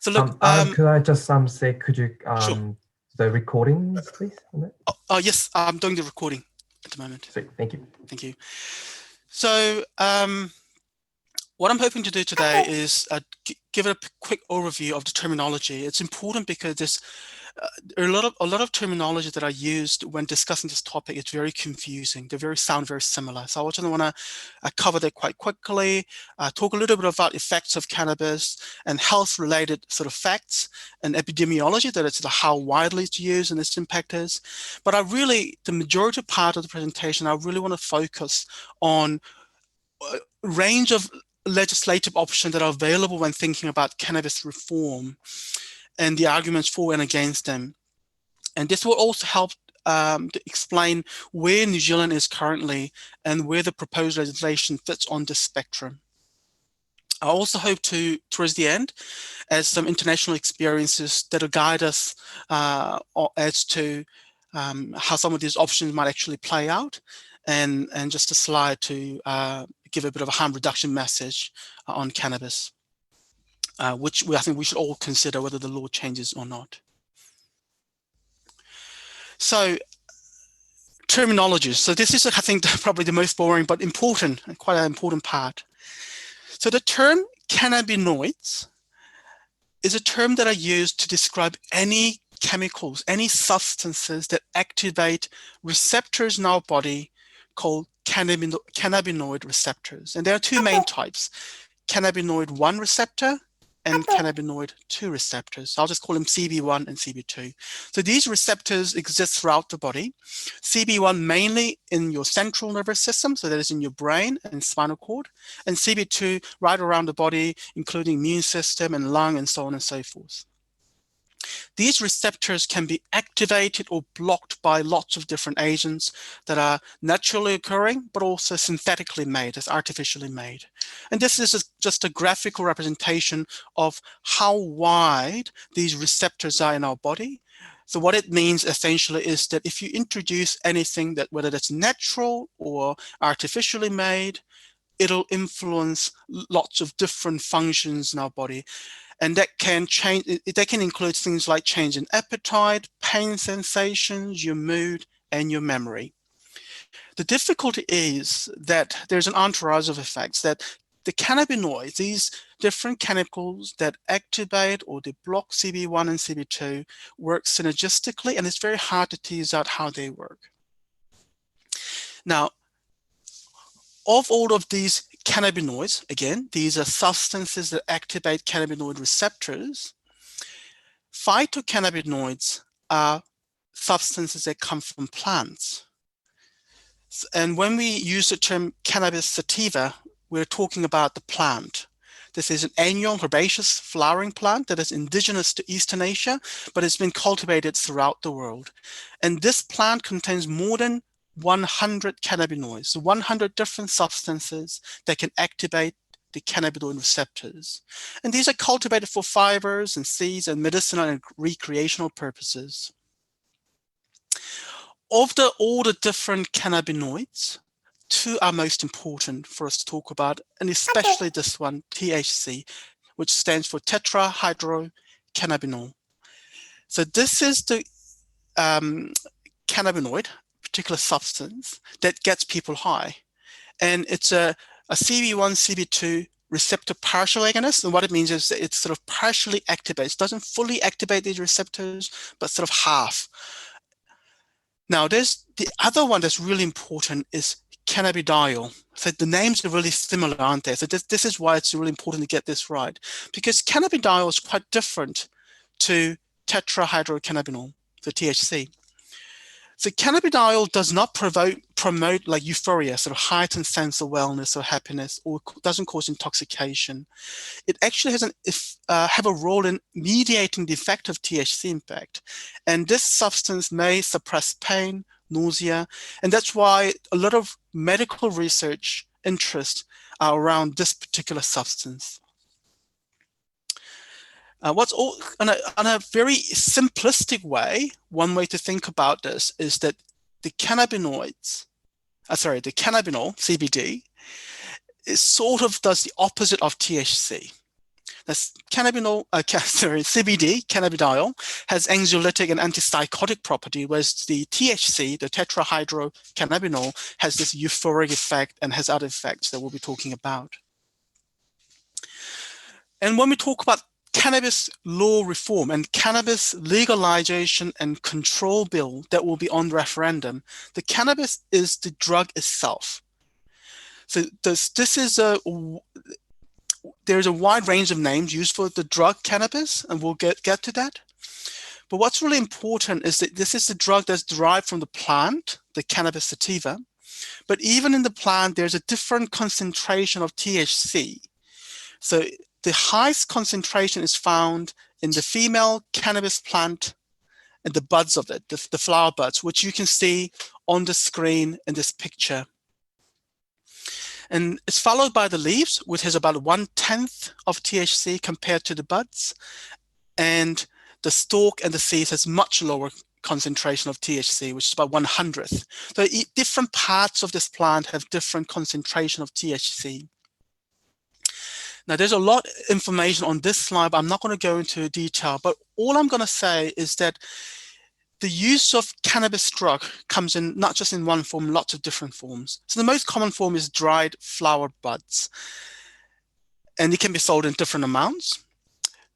So look, Aram, could I just say, could you sure. the recordings, please? On that? Oh, yes, I'm doing the recording at the moment. Sweet, thank you. Thank you. So what I'm hoping to do today is give a quick overview of the terminology. It's important because there's a lot of terminology that are used when discussing this topic. It's very confusing. They sound very similar. So I just want to cover that quite quickly, talk a little bit about effects of cannabis and health-related sort of facts and epidemiology, that it's how widely it's used and its impact is. But the majority part of the presentation, I really want to focus on a range of legislative options that are available when thinking about cannabis reform and the arguments for and against them. And this will also help to explain where New Zealand is currently and where the proposed legislation fits on the spectrum. I also hope to, towards the end, as some international experiences that will guide us as to how some of these options might actually play out, and just a slide to give a bit of a harm reduction message on cannabis, which I think we should all consider whether the law changes or not. So terminology. So this is, I think, probably the most boring but important, quite an important part. So the term cannabinoids is a term that are used to describe any chemicals, any substances that activate receptors in our body called cannabinoid receptors. And there are two main types, cannabinoid 1 receptor and cannabinoid 2 receptors. So I'll just call them CB1 and CB2. So these receptors exist throughout the body. CB1 mainly in your central nervous system, so that is in your brain and spinal cord, and CB2 right around the body, including immune system and lung and so on and so forth. These receptors can be activated or blocked by lots of different agents that are naturally occurring, but also synthetically made, as artificially made. And this is just a graphical representation of how wide these receptors are in our body. So what it means essentially is that if you introduce anything that, whether that's natural or artificially made, it'll influence lots of different functions in our body. And that can change, that can include things like change in appetite, pain sensations, your mood, and your memory. The difficulty is that there's an entourage of effects, that the cannabinoids, these different chemicals that activate or they block CB1 and CB2, work synergistically, and it's very hard to tease out how they work. Now, of all of these cannabinoids, again, these are substances that activate cannabinoid receptors. Phytocannabinoids are substances that come from plants. And when we use the term cannabis sativa, we're talking about the plant. This is an annual herbaceous flowering plant that is indigenous to Eastern Asia, but it's been cultivated throughout the world. And this plant contains more than 100 cannabinoids, so 100 different substances that can activate the cannabinoid receptors. And these are cultivated for fibers and seeds and medicinal and recreational purposes. Of all the different cannabinoids, 2 are most important for us to talk about, and especially this one, THC, which stands for tetrahydrocannabinol. So this is the cannabinoid, particular substance that gets people high. And it's a CB1, CB2 receptor partial agonist. And what it means is that it sort of partially activates, doesn't fully activate these receptors, but sort of half. Now, there's the other one that's really important is cannabidiol. So the names are really similar, aren't they? So this is why it's really important to get this right, because cannabidiol is quite different to tetrahydrocannabinol, the THC. So cannabidiol does not promote like euphoria, sort of heightened sense of wellness or happiness, or doesn't cause intoxication. It actually has have a role in mediating the effect of THC impact. And this substance may suppress pain, nausea, and that's why a lot of medical research interest are around this particular substance. On a very simplistic way, one way to think about this is that the cannabinoids, the cannabinol, CBD, it sort of does the opposite of THC. That's CBD, cannabidiol, has anxiolytic and antipsychotic property, whereas the THC, the tetrahydrocannabinol, has this euphoric effect and has other effects that we'll be talking about. And when we talk about cannabis law reform and cannabis legalization and control bill that will be on referendum, the cannabis is the drug itself. So there's a wide range of names used for the drug cannabis, and we'll get to that. But what's really important is that this is the drug that's derived from the plant, the cannabis sativa. But even in the plant, there's a different concentration of THC. So the highest concentration is found in the female cannabis plant and the buds of it, the flower buds, which you can see on the screen in this picture. And it's followed by the leaves, which has about 1/10 of THC compared to the buds. And the stalk and the seeds has much lower concentration of THC, which is about 1/100th. So different parts of this plant have different concentration of THC. Now, there's a lot of information on this slide, but I'm not going to go into detail. But all I'm going to say is that the use of cannabis drug comes in not just in one form, lots of different forms. So the most common form is dried flower buds, and it can be sold in different amounts.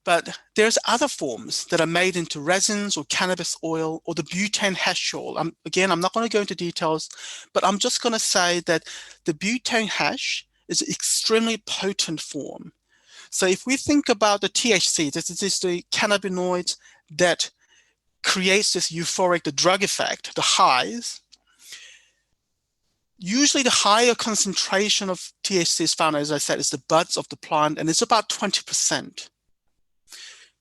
But there's other forms that are made into resins or cannabis oil or the butane hash oil. Again, I'm not going to go into details, but I'm just going to say that the butane hash is an extremely potent form. So if we think about the THC, this is the cannabinoids that creates this euphoric, the drug effect, the highs. Usually the higher concentration of THC is found, as I said, is the buds of the plant, and it's about 20%.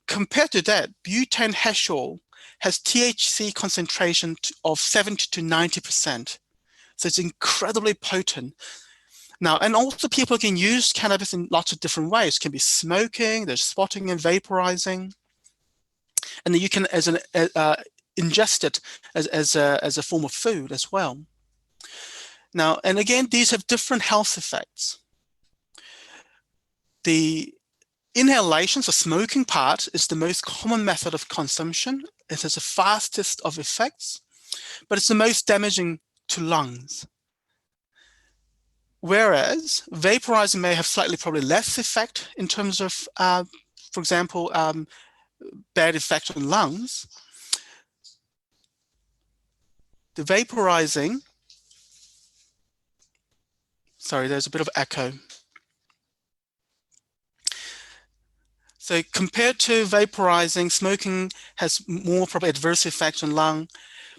Compared to that, butane hash oil has THC concentration of 70 to 90%. So it's incredibly potent. Now, and also people can use cannabis in lots of different ways. It can be smoking, there's spotting and vaporizing. And then you can ingest it as a form of food as well. Now, and again, these have different health effects. The inhalation, so smoking part, is the most common method of consumption. It has the fastest of effects, but it's the most damaging to lungs. Whereas vaporizing may have slightly probably less effect in terms of, for example, bad effect on lungs. The vaporizing, sorry, there's a bit of echo. So compared to vaporizing, smoking has more probably adverse effects on lung.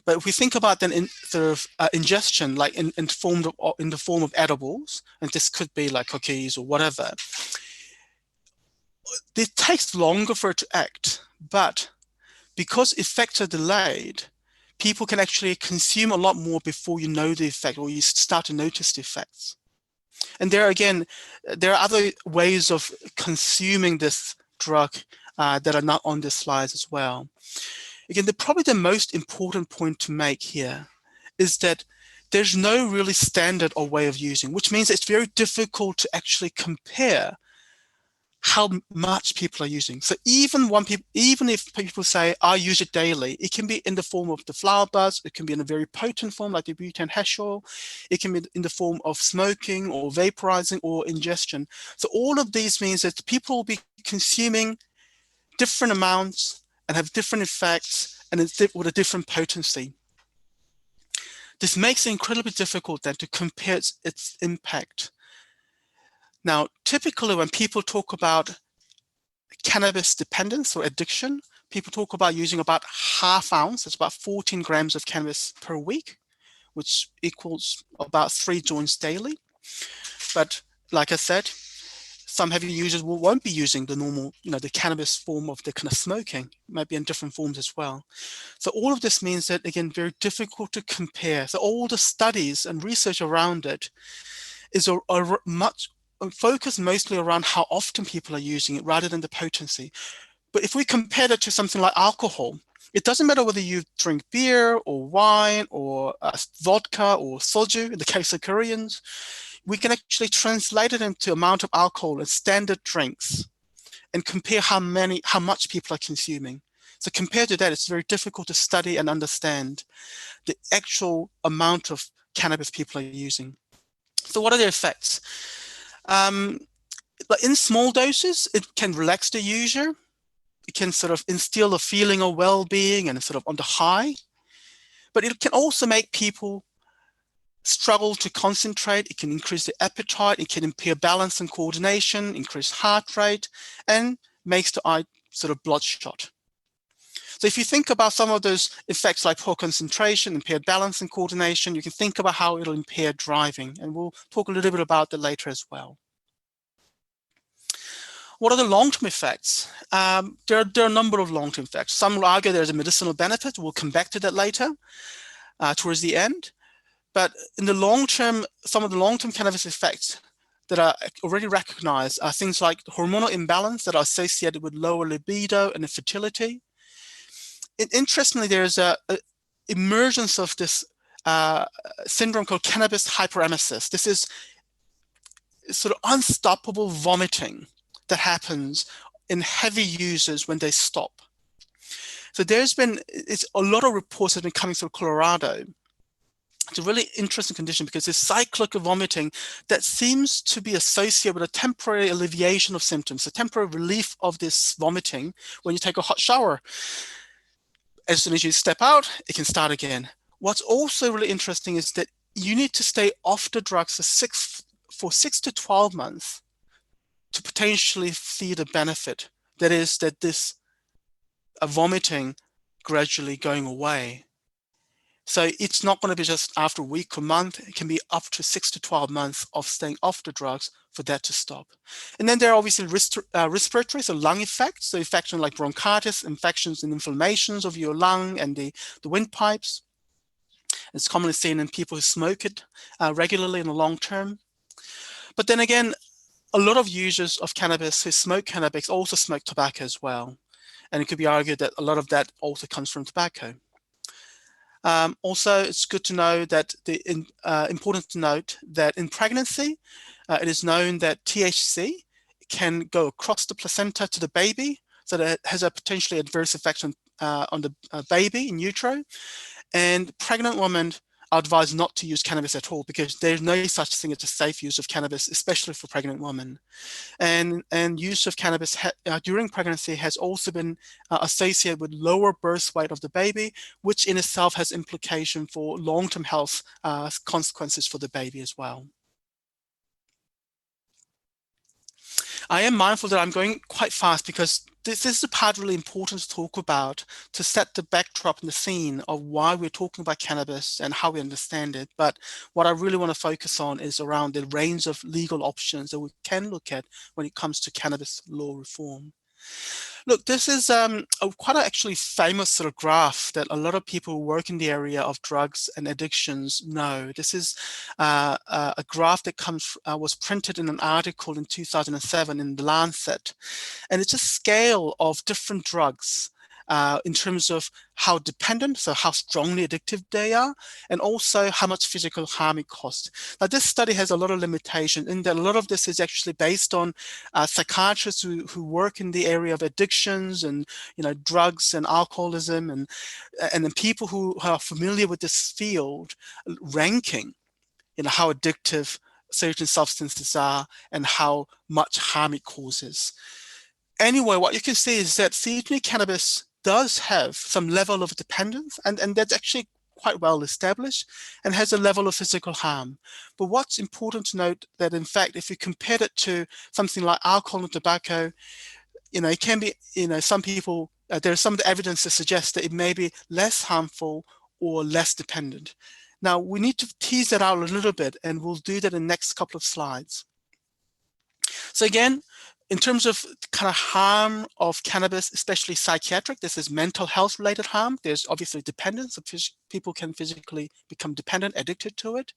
But if we think about then in sort of ingestion, like in the form of edibles, and this could be like cookies or whatever, it takes longer for it to act. But because effects are delayed, people can actually consume a lot more before you know the effect or you start to notice the effects. And there are other ways of consuming this drug that are not on this slide as well. Again, probably the most important point to make here is that there's no really standard or way of using, which means it's very difficult to actually compare how much people are using. So even if people say, I use it daily, it can be in the form of the flower buds, it can be in a very potent form like the butane hash oil, it can be in the form of smoking or vaporizing or ingestion. So all of these means that people will be consuming different amounts and have different effects and with a different potency. This makes it incredibly difficult then to compare its impact. Now, typically when people talk about cannabis dependence or addiction, people talk about using about ½ ounce, that's about 14 grams of cannabis per week, which equals about 3 joints daily. But like I said, some heavy users won't be using the normal, the cannabis form of the kind of smoking. It might be in different forms as well. So all of this means that, again, very difficult to compare. So all the studies and research around it is focused mostly around how often people are using it rather than the potency. But if we compare that to something like alcohol, it doesn't matter whether you drink beer or wine or vodka or soju, in the case of Koreans, we can actually translate it into amount of alcohol in standard drinks. and compare how much people are consuming. So compared to that, it's very difficult to study and understand the actual amount of cannabis people are using. So what are the effects? But in small doses, it can relax the user. It can sort of instill a feeling of well-being and sort of on the high. But it can also make people struggle to concentrate. It can increase the appetite. It can impair balance and coordination, increase heart rate, and makes the eye sort of bloodshot. So if you think about some of those effects like poor concentration, impaired balance and coordination, you can think about how it'll impair driving. And we'll talk a little bit about that later as well. What are the long-term effects? There are a number of long-term effects. Some will argue there's a medicinal benefit. We'll come back to that later towards the end. But in the long term, some of the long-term cannabis effects that are already recognized are things like hormonal imbalance that are associated with lower libido and infertility. Interestingly, there's a emergence of this syndrome called cannabis hyperemesis. This is sort of unstoppable vomiting that happens in heavy users when they stop. So there's been a lot of reports have been coming through Colorado. It's a really interesting condition because it's cyclic vomiting that seems to be associated with a temporary alleviation of symptoms, a temporary relief of this vomiting when you take a hot shower. As soon as you step out, it can start again. What's also really interesting is that you need to stay off the drugs for 6 to 12 months to potentially see the benefit. That is that this vomiting gradually going away. So it's not going to be just after a week or month. It can be up to 6 to 12 months of staying off the drugs for that to stop. And then there are obviously respiratory, so lung effects, so infections like bronchitis, infections and inflammations of your lung and the windpipes. It's commonly seen in people who smoke it regularly in the long term. But then again, a lot of users of cannabis who smoke cannabis also smoke tobacco as well. And it could be argued that a lot of that also comes from tobacco. Also, it's good to know that important to note that in pregnancy, it is known that THC can go across the placenta to the baby, so that it has a potentially adverse effect on the baby in utero. And pregnant women are advised not to use cannabis at all because there's no such thing as a safe use of cannabis, especially for pregnant women. And use of cannabis during pregnancy has also been associated with lower birth weight of the baby, which in itself has implication for long-term health consequences for the baby as well. I am mindful that I'm going quite fast because this is the part really important to talk about to set the backdrop and the scene of why we're talking about cannabis and how we understand it. But what I really want to focus on is around the range of legal options that we can look at when it comes to cannabis law reform. Look, this is quite an actually famous sort of graph that a lot of people who work in the area of drugs and addictions know. This is a graph that was printed in an article in 2007 in The Lancet. And it's a scale of different drugs in terms of how dependent, so how strongly addictive they are, and also how much physical harm it costs. Now, this study has a lot of limitations in that a lot of this is actually based on psychiatrists who work in the area of addictions and drugs and alcoholism, and then people who are familiar with this field ranking how addictive certain substances are and how much harm it causes. Anyway, what you can see is that certainly cannabis does have some level of dependence, and that's actually quite well established and has a level of physical harm. But what's important to note that, in fact, if you compare it to something like alcohol and tobacco, it can be, some people, there's some evidence to suggest that it may be less harmful or less dependent. Now, we need to tease that out a little bit, and we'll do that in the next couple of slides. So again, in terms of kind of harm of cannabis, especially psychiatric, this is mental health related harm. There's obviously dependence, so people can physically become dependent, addicted to it.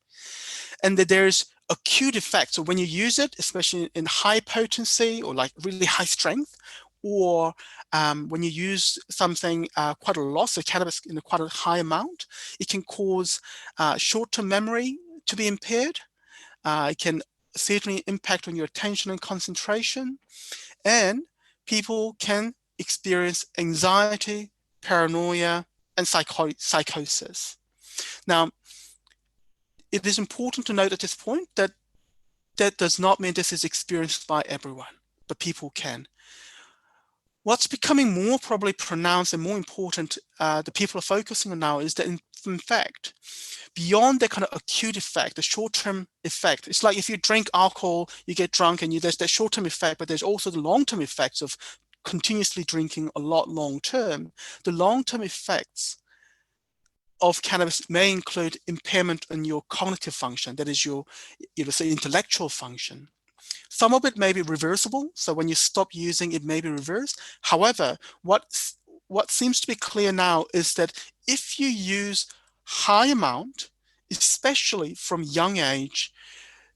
And that there's acute effects. So when you use it, especially in high potency or like really high strength, or when you use something quite a lot, so cannabis in quite a high amount, it can cause short-term memory to be impaired. It can certainly impact on your attention and concentration. And people can experience anxiety, paranoia, and psychosis. Now, it is important to note at this point that that does not mean this is experienced by everyone, but people can. What's becoming more probably pronounced and more important that people are focusing on now is that in fact, beyond the kind of acute effect, the short-term effect, it's like if you drink alcohol, you get drunk and there's that short-term effect, but there's also the long-term effects of continuously drinking a lot long-term. The long-term effects of cannabis may include impairment in your cognitive function, that is your, say, intellectual function. Some of it may be reversible, so when you stop using it may be reversed. However, what seems to be clear now is that if you use high amount, especially from young age,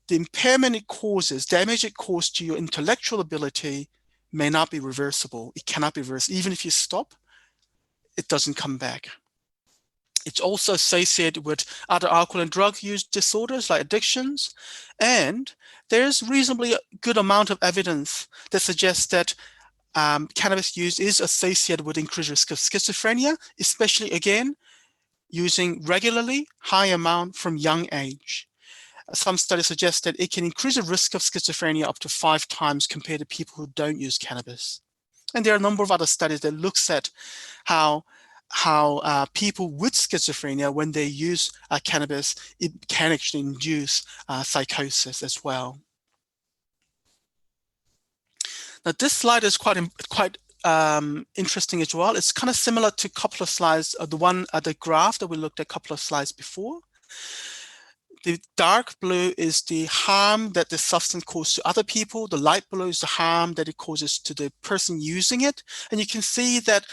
the impairment it causes, damage it causes to your intellectual ability may not be reversible. It cannot be reversed. Even if you stop, it doesn't come back. It's also associated with other alcohol and drug use disorders like addictions. And there's reasonably good amount of evidence that suggests that cannabis use is associated with increased risk of schizophrenia, especially, again, using regularly high amount from young age. Some studies suggest that it can increase the risk of schizophrenia up to 5 times compared to people who don't use cannabis. And there are a number of other studies that looks at how people with schizophrenia, when they use cannabis, it can actually induce psychosis as well. Now, this slide is quite interesting as well. It's kind of similar to a couple of slides, the graph that we looked at a couple of slides before. The dark blue is the harm that the substance causes to other people. The light blue is the harm that it causes to the person using it. And you can see that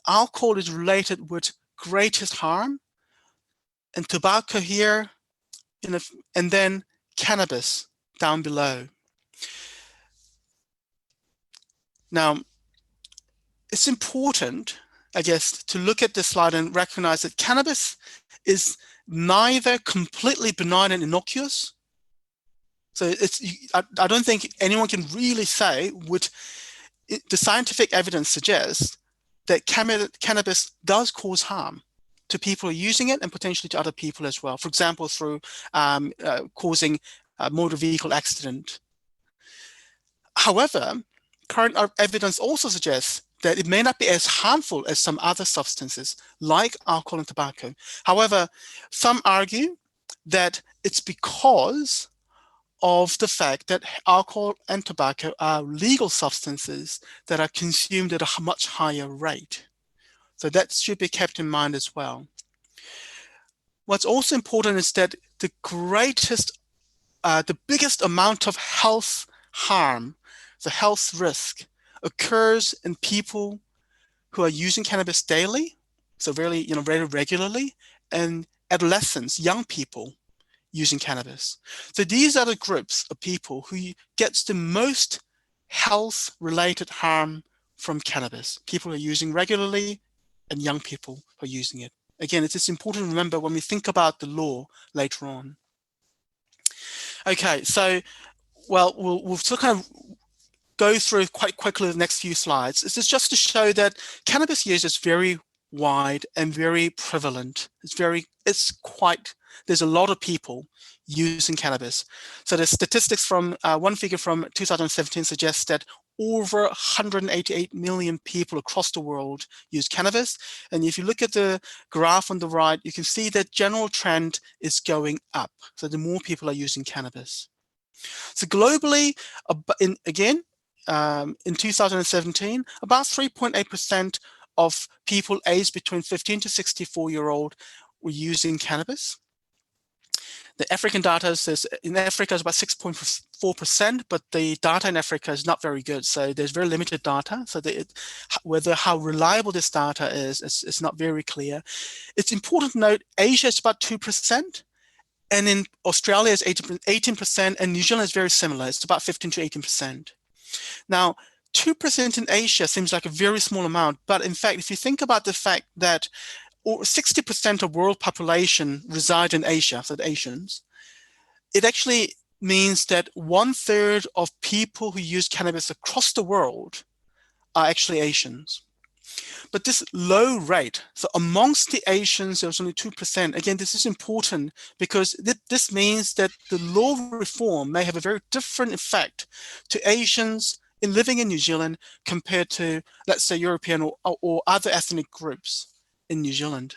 alcohol is related with greatest harm, and tobacco here, and then cannabis down below. Now, it's important, I guess, to look at this slide and recognize that cannabis is neither completely benign and innocuous. So I don't think anyone can really say the scientific evidence suggests that cannabis does cause harm to people who are using it and potentially to other people as well. For example, through causing a motor vehicle accident. However, current evidence also suggests that it may not be as harmful as some other substances like alcohol and tobacco. However, some argue that it's because of the fact that alcohol and tobacco are legal substances that are consumed at a much higher rate. So that should be kept in mind as well. What's also important is that the biggest amount of health harm, the health risk, occurs in people who are using cannabis daily, so very regularly, and adolescents, young people using cannabis. So these are the groups of people who gets the most health-related harm from cannabis. People who are using regularly and young people who are using it. Again, it's important to remember when we think about the law later on. Okay, so, well, we'll still kind of go through quite quickly the next few slides. This is just to show that cannabis use is very wide and very prevalent. There's a lot of people using cannabis. So the statistics from one figure from 2017 suggests that over 188 million people across the world use cannabis. And if you look at the graph on the right, you can see that general trend is going up. So the more people are using cannabis. So globally, in 2017, about 3.8% of people aged between 15 to 64-year-old were using cannabis. The African data says in Africa is about 6.4%, but the data in Africa is not very good. So there's very limited data. So how reliable this data is not very clear. It's important to note Asia is about 2%, and in Australia is 18%, and New Zealand is very similar. It's about 15 to 18%. Now, 2% in Asia seems like a very small amount, but in fact, if you think about the fact that 60% of world population reside in Asia, so the Asians, it actually means that 1/3 of people who use cannabis across the world are actually Asians. But this low rate, so amongst the Asians, there's only 2%. Again, this is important because this means that the law reform may have a very different effect to Asians living in New Zealand compared to, let's say, European or other ethnic groups in New Zealand.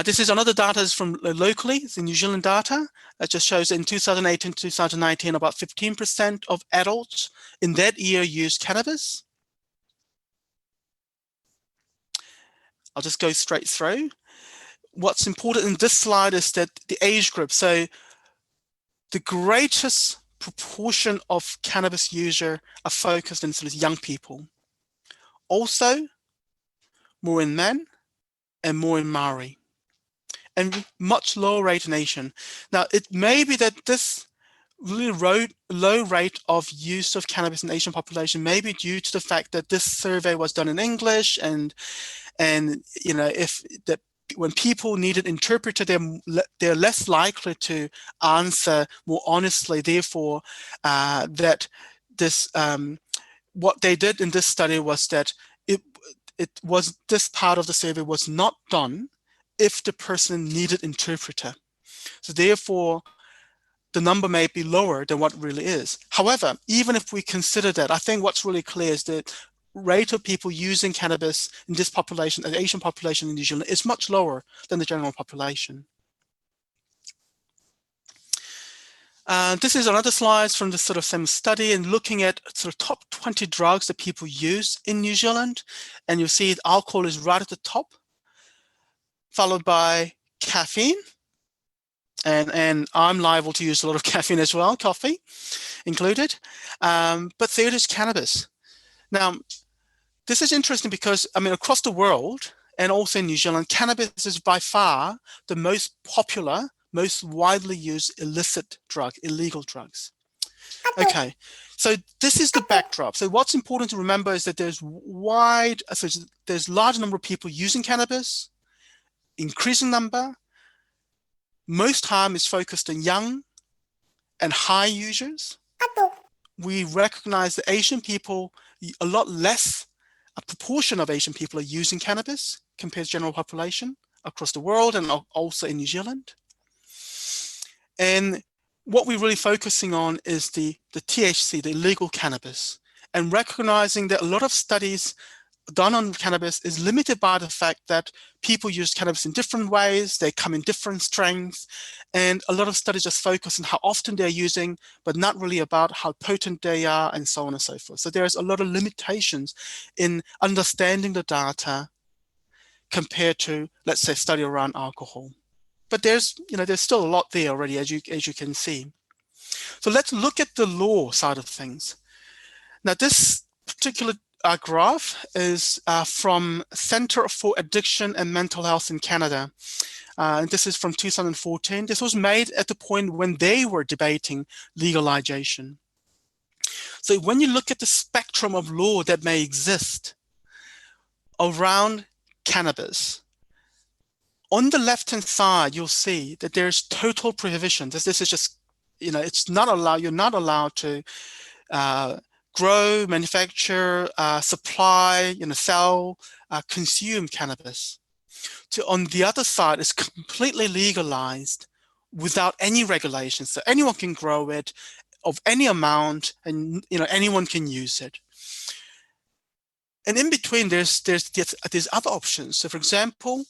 This is another data from locally, it's the New Zealand data. It just shows in 2018 to 2019, about 15% of adults in that year used cannabis. I'll just go straight through. What's important in this slide is that the age group. So the greatest proportion of cannabis user are focused in sort of young people. Also, more in men and more in Maori. And much lower rate in Asian. Now, it may be that this really low rate of use of cannabis in Asian population may be due to the fact that this survey was done in English, and you know, when people need an interpreter, they're less likely to answer more honestly. Therefore, that this what they did in this study was that this part of the survey was not done if the person needed interpreter. So therefore, the number may be lower than what really is. However, even if we consider that, I think what's really clear is that rate of people using cannabis in this population, the Asian population in New Zealand, is much lower than the general population. This is another slide from the sort of same study and looking at sort of top 20 drugs that people use in New Zealand. And you'll see alcohol is right at the top, followed by caffeine. And I'm liable to use a lot of caffeine as well, coffee included. But third is cannabis. Now, this is interesting because, I mean, across the world and also in New Zealand, cannabis is by far the most popular, most widely used illicit drug, illegal drugs. Okay, so this is the backdrop. So what's important to remember is that there's large number of people using cannabis, increasing number. Most harm is focused on young and high users. We recognize that Asian people, a lot less, a proportion of Asian people are using cannabis compared to general population across the world and also in New Zealand. And what we're really focusing on is the THC, the illegal cannabis, and recognizing that a lot of studies done on cannabis is limited by the fact that people use cannabis in different ways, they come in different strengths, and a lot of studies just focus on how often they're using, but not really about how potent they are, and so on and so forth. So there's a lot of limitations in understanding the data compared to, let's say, study around alcohol. But there's still a lot there already, as you can see. So let's look at the law side of things. Now, this particular graph is from Center for Addiction and Mental Health in Canada. And this is from 2014. This was made at the point when they were debating legalization. So when you look at the spectrum of law that may exist around cannabis, on the left-hand side, you'll see that there's total prohibition. This is just, it's not allowed, you're not allowed to grow, manufacture, supply, sell, consume cannabis. On the other side, it's completely legalized without any regulations. So anyone can grow it of any amount, and anyone can use it. And in between, there's other options. So for example,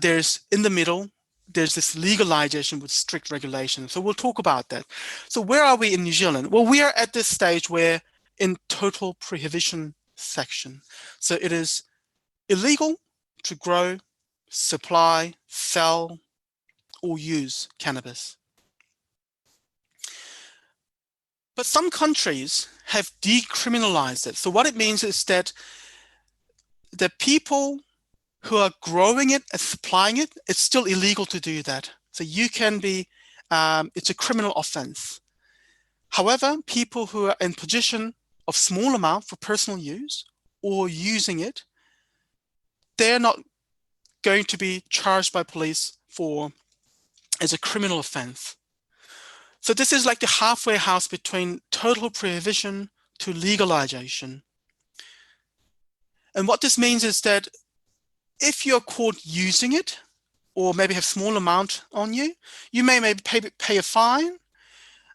there's in the middle, there's this legalization with strict regulation. So we'll talk about that. So where are we in New Zealand? Well, we are at this stage where in total prohibition section. So it is illegal to grow, supply, sell, or use cannabis. But some countries have decriminalized it. So what it means is that the people who are growing it and supplying it, it's still illegal to do that. So you can be, it's a criminal offense. However, people who are in possession of small amount for personal use or using it, they're not going to be charged by police as a criminal offense. So this is like the halfway house between total prohibition to legalization. And what this means is that if you're caught using it, or maybe have small amount on you, you may maybe pay a fine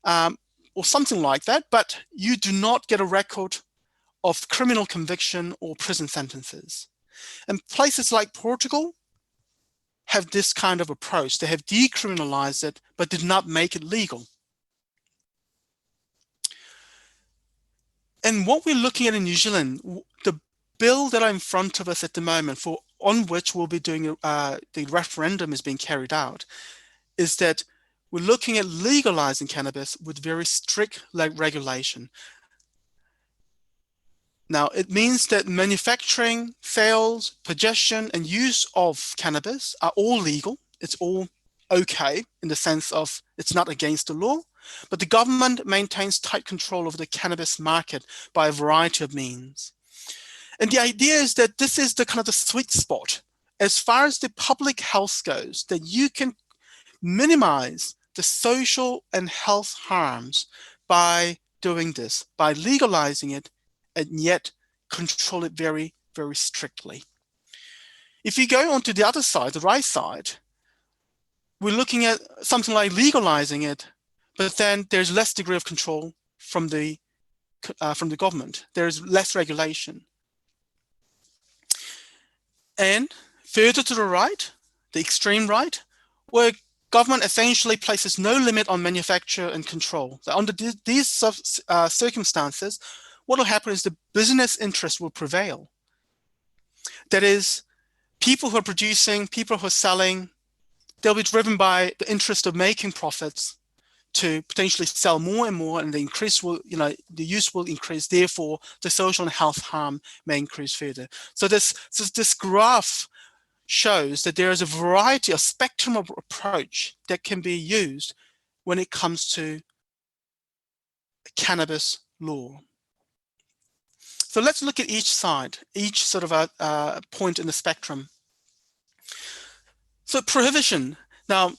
or something like that, but you do not get a record of criminal conviction or prison sentences. And places like Portugal have this kind of approach. They have decriminalized it, but did not make it legal. And what we're looking at in New Zealand, the bill that are in front of us at the moment, on which we'll be doing the referendum is being carried out, is that we're looking at legalizing cannabis with very strict regulation. Now, it means that manufacturing, sales, possession, and use of cannabis are all legal. It's all okay in the sense of it's not against the law, but the government maintains tight control over the cannabis market by a variety of means. And the idea is that this is the kind of the sweet spot as far as the public health goes, that you can minimize the social and health harms by doing this, by legalizing it, and yet control it very, very strictly. If you go onto the other side, the right side, we're looking at something like legalizing it, but then there's less degree of control from the government. There's less regulation. And further to the right, the extreme right, where government essentially places no limit on manufacture and control. So under these circumstances, what will happen is the business interest will prevail. That is, people who are producing, people who are selling, they'll be driven by the interest of making profits to potentially sell more and more, and the use will increase. Therefore, the social and health harm may increase further. So this graph shows that there is a variety, a spectrum of approach that can be used when it comes to cannabis law. So let's look at each side, each sort of a point in the spectrum. So prohibition. Now,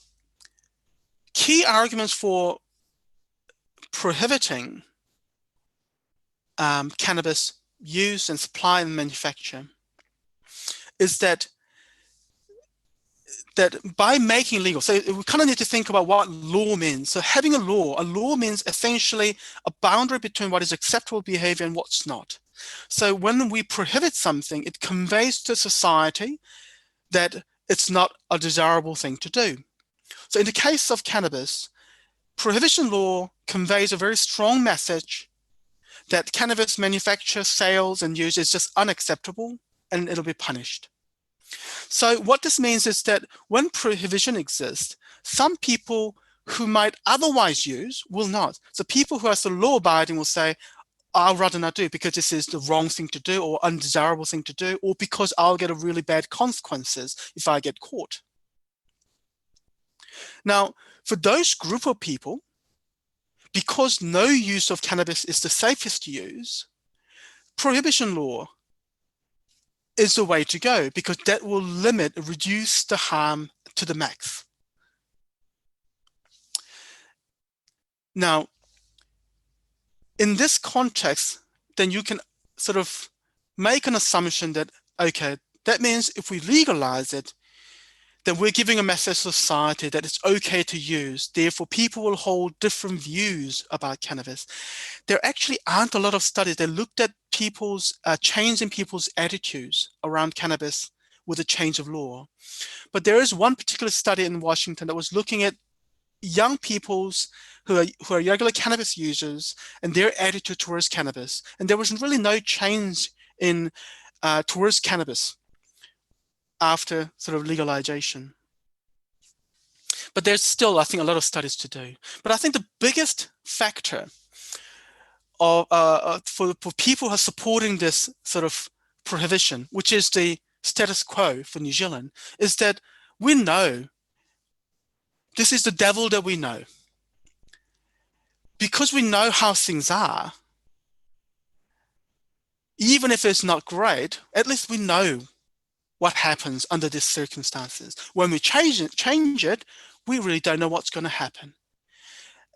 key arguments for prohibiting cannabis use and supply and manufacture is that by making legal, so we kind of need to think about what law means. So having a law means essentially a boundary between what is acceptable behavior and what's not. So when we prohibit something, it conveys to society that it's not a desirable thing to do. So in the case of cannabis, prohibition law conveys a very strong message that cannabis manufacture, sales, and use is just unacceptable and it'll be punished. So what this means is that when prohibition exists, some people who might otherwise use will not. So people who are so law-abiding will say, I'll rather not do it because this is the wrong thing to do or undesirable thing to do, or because I'll get a really bad consequences if I get caught. Now, for those group of people, because no use of cannabis is the safest to use, prohibition law is the way to go because that will reduce the harm to the max. Now, in this context, then you can sort of make an assumption that, okay, that means if we legalize it, then we're giving a message to society that it's okay to use. Therefore, people will hold different views about cannabis. There actually aren't a lot of studies that looked at people's change in people's attitudes around cannabis with a change of law. But there is one particular study in Washington that was looking at young people's who are regular cannabis users and their attitude towards cannabis. And there was really no change in towards cannabis after sort of legalization. But there's still, I think, a lot of studies to do. But I think the biggest factor of, for people who are supporting this sort of prohibition, which is the status quo for New Zealand, is that we know this is the devil that we know. Because we know how things are, even if it's not great, at least we know what happens under these circumstances. When we change it, we really don't know what's going to happen.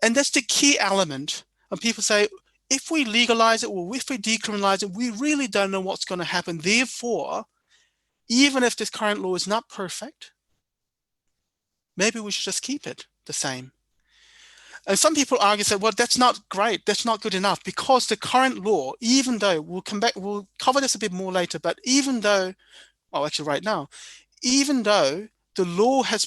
And that's the key element. And people say, if we legalize it or if we decriminalize it, we really don't know what's going to happen. Therefore, even if this current law is not perfect, maybe we should just keep it the same. And some people argue, say, well, that's not great. That's not good enough, because the current law, even though we'll cover this a bit more later, but even though, well, actually right now, even though the law has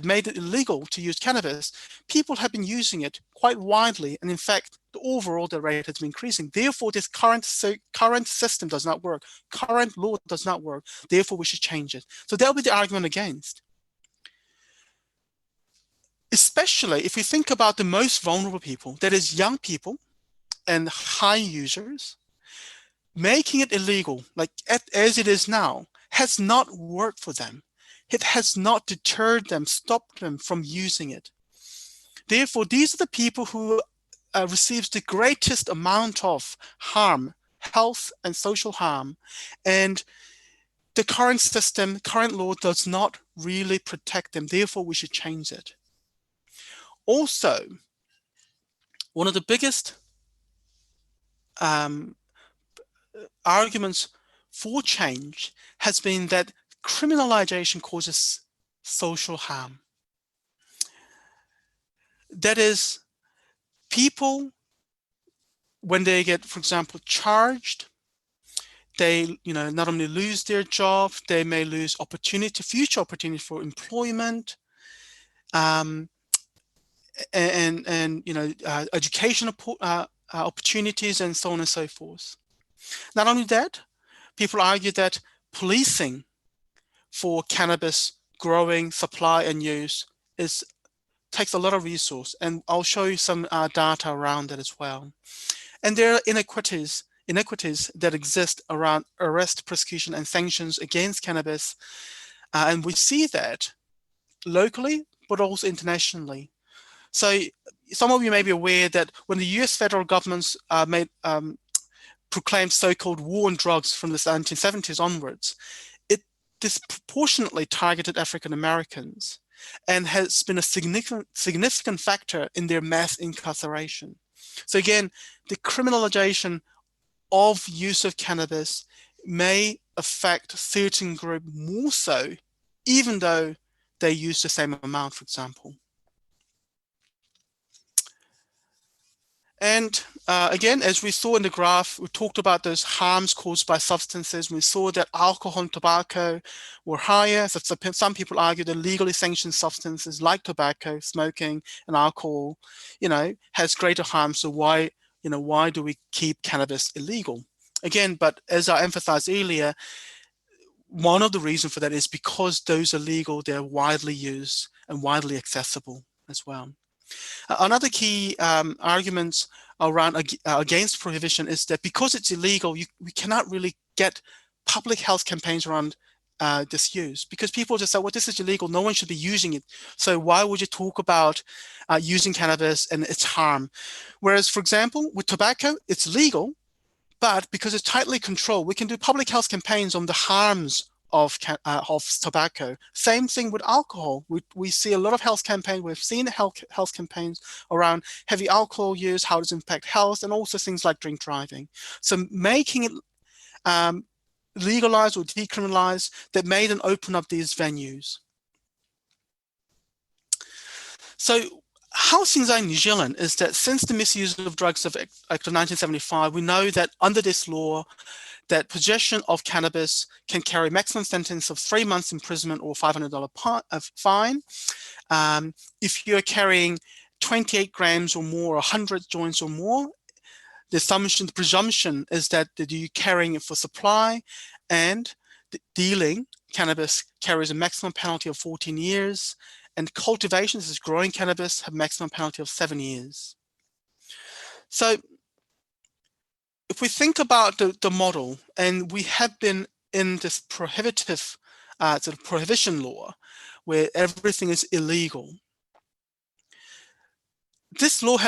made it illegal to use cannabis, people have been using it quite widely. And in fact, the rate has been increasing. Therefore, this current system does not work. Current law does not work. Therefore, we should change it. So that'll be the argument against. Especially if we think about the most vulnerable people, that is young people and high users, making it illegal, like as it is now, has not worked for them. It has not deterred them, stopped them from using it. Therefore, these are the people who receives the greatest amount of harm, health and social harm. And the current system, current law does not really protect them. Therefore, we should change it. Also, one of the biggest arguments for change has been that criminalization causes social harm. That is, people, when they get, for example, charged, they not only lose their job, they may lose future opportunity for employment, and education opportunities, and so on and so forth. Not only that, people argue that policing for cannabis growing, supply, and use takes a lot of resource, and I'll show you some data around that as well. And there are inequities that exist around arrest, prosecution, and sanctions against cannabis, and we see that locally, but also internationally. So some of you may be aware that when the US federal governments proclaimed so-called war on drugs from the 1970s onwards, it disproportionately targeted African Americans and has been a significant factor in their mass incarceration. So again, the criminalization of use of cannabis may affect a certain group more so, even though they use the same amount, for example. And again, as we saw in the graph, we talked about those harms caused by substances. We saw that alcohol and tobacco were higher. So some people argue that legally sanctioned substances like tobacco, smoking, and alcohol, has greater harm. So why do we keep cannabis illegal? Again, but as I emphasized earlier, one of the reasons for that is because those are legal, they're widely used and widely accessible as well. Another key argument around against prohibition is that because it's illegal, we cannot really get public health campaigns around this use, because people just say, well, this is illegal, no one should be using it. So why would you talk about using cannabis and its harm? Whereas, for example, with tobacco, it's legal, but because it's tightly controlled, we can do public health campaigns on the harms of tobacco. Same thing with alcohol. We see a lot of health campaigns. We've seen health campaigns around heavy alcohol use, how does it impact health, and also things like drink driving. So making it legalized or decriminalized, that may then open up these venues. So how things are in New Zealand is that since the Misuse of Drugs Act of 1975, we know that under this law, that possession of cannabis can carry maximum sentence of 3 months imprisonment or $500 fine. If you're carrying 28 grams or more, 100 joints or more, the presumption is that you're carrying it for supply, and dealing cannabis carries a maximum penalty of 14 years, and cultivation, this is growing cannabis, have maximum penalty of 7 years. So if we think about the model, and we have been in this prohibitive sort of prohibition law where everything is illegal, this law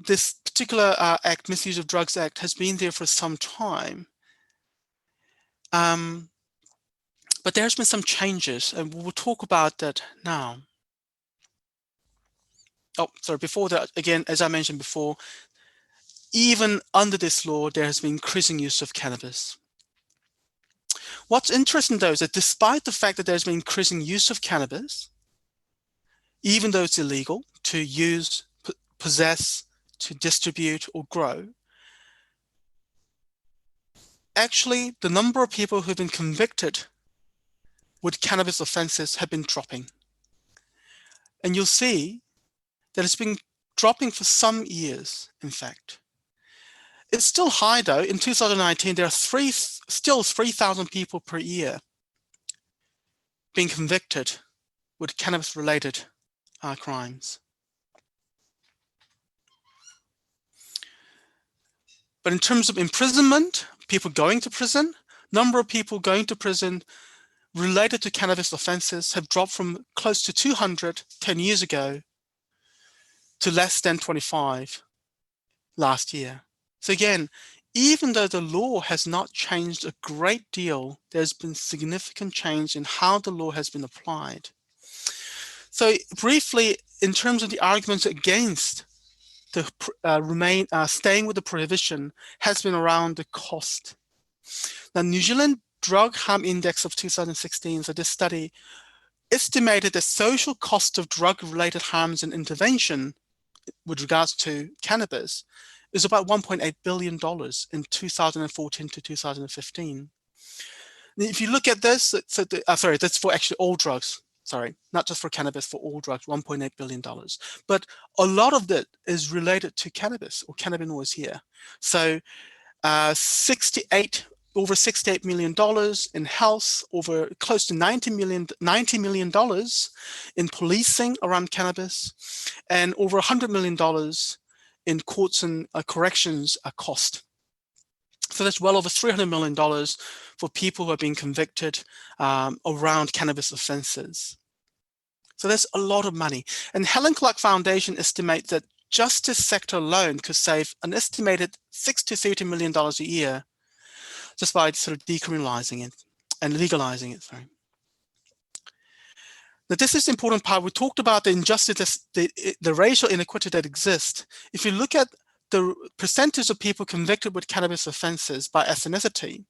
this particular act, Misuse of Drugs Act, has been there for some time. But there's been some changes, and we'll talk about that now. Oh, sorry, before that, again, as I mentioned before, even under this law, there has been increasing use of cannabis. What's interesting, though, is that despite the fact that there's been increasing use of cannabis, even though it's illegal to use, possess, to distribute, or grow, actually, the number of people who've been convicted with cannabis offenses have been dropping. And you'll see that it's been dropping for some years, in fact. It's still high, though. In 2019, there are still 3,000 people per year being convicted with cannabis-related crimes. But in terms of imprisonment, people going to prison, number of people going to prison related to cannabis offenses have dropped from close to 200 10 years ago to less than 25 last year. So again, even though the law has not changed a great deal, there's been significant change in how the law has been applied. So briefly, in terms of the arguments against the staying with the prohibition, has been around the cost. Now, New Zealand Drug Harm Index of 2016, so this study estimated the social cost of drug-related harms and intervention with regards to cannabis is about $1.8 billion in 2014 to 2015. If you look at this, sorry, that's for actually all drugs. Sorry, not just for cannabis, for all drugs, $1.8 billion. But a lot of that is related to cannabis or cannabinoids here. So over $68 million in health, over close to $90 million in policing around cannabis, and over $100 million in courts and corrections cost. So that's well over $300 million for people who are being convicted around cannabis offenses. So there's a lot of money. And Helen Clark Foundation estimates that justice sector alone could save an estimated $6 to $30 million a year just by sort of decriminalizing it and legalizing it. Sorry. Now, this is the important part. We talked about the injustice, the racial inequity that exists. If you look at the percentage of people convicted with cannabis offenses by ethnicity,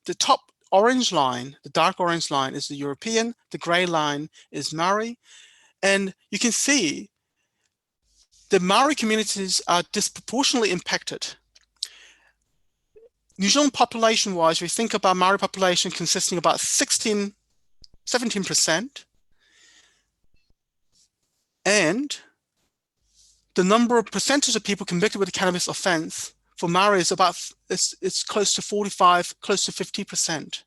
the top orange line, the dark orange line, is the European, the gray line is Maori, and you can see the Maori communities are disproportionately impacted. New Zealand population-wise, we think about Maori population consisting of about 17%, and the number of percentage of people convicted with a cannabis offense for Maori is about, it's close to 45, close to 50%.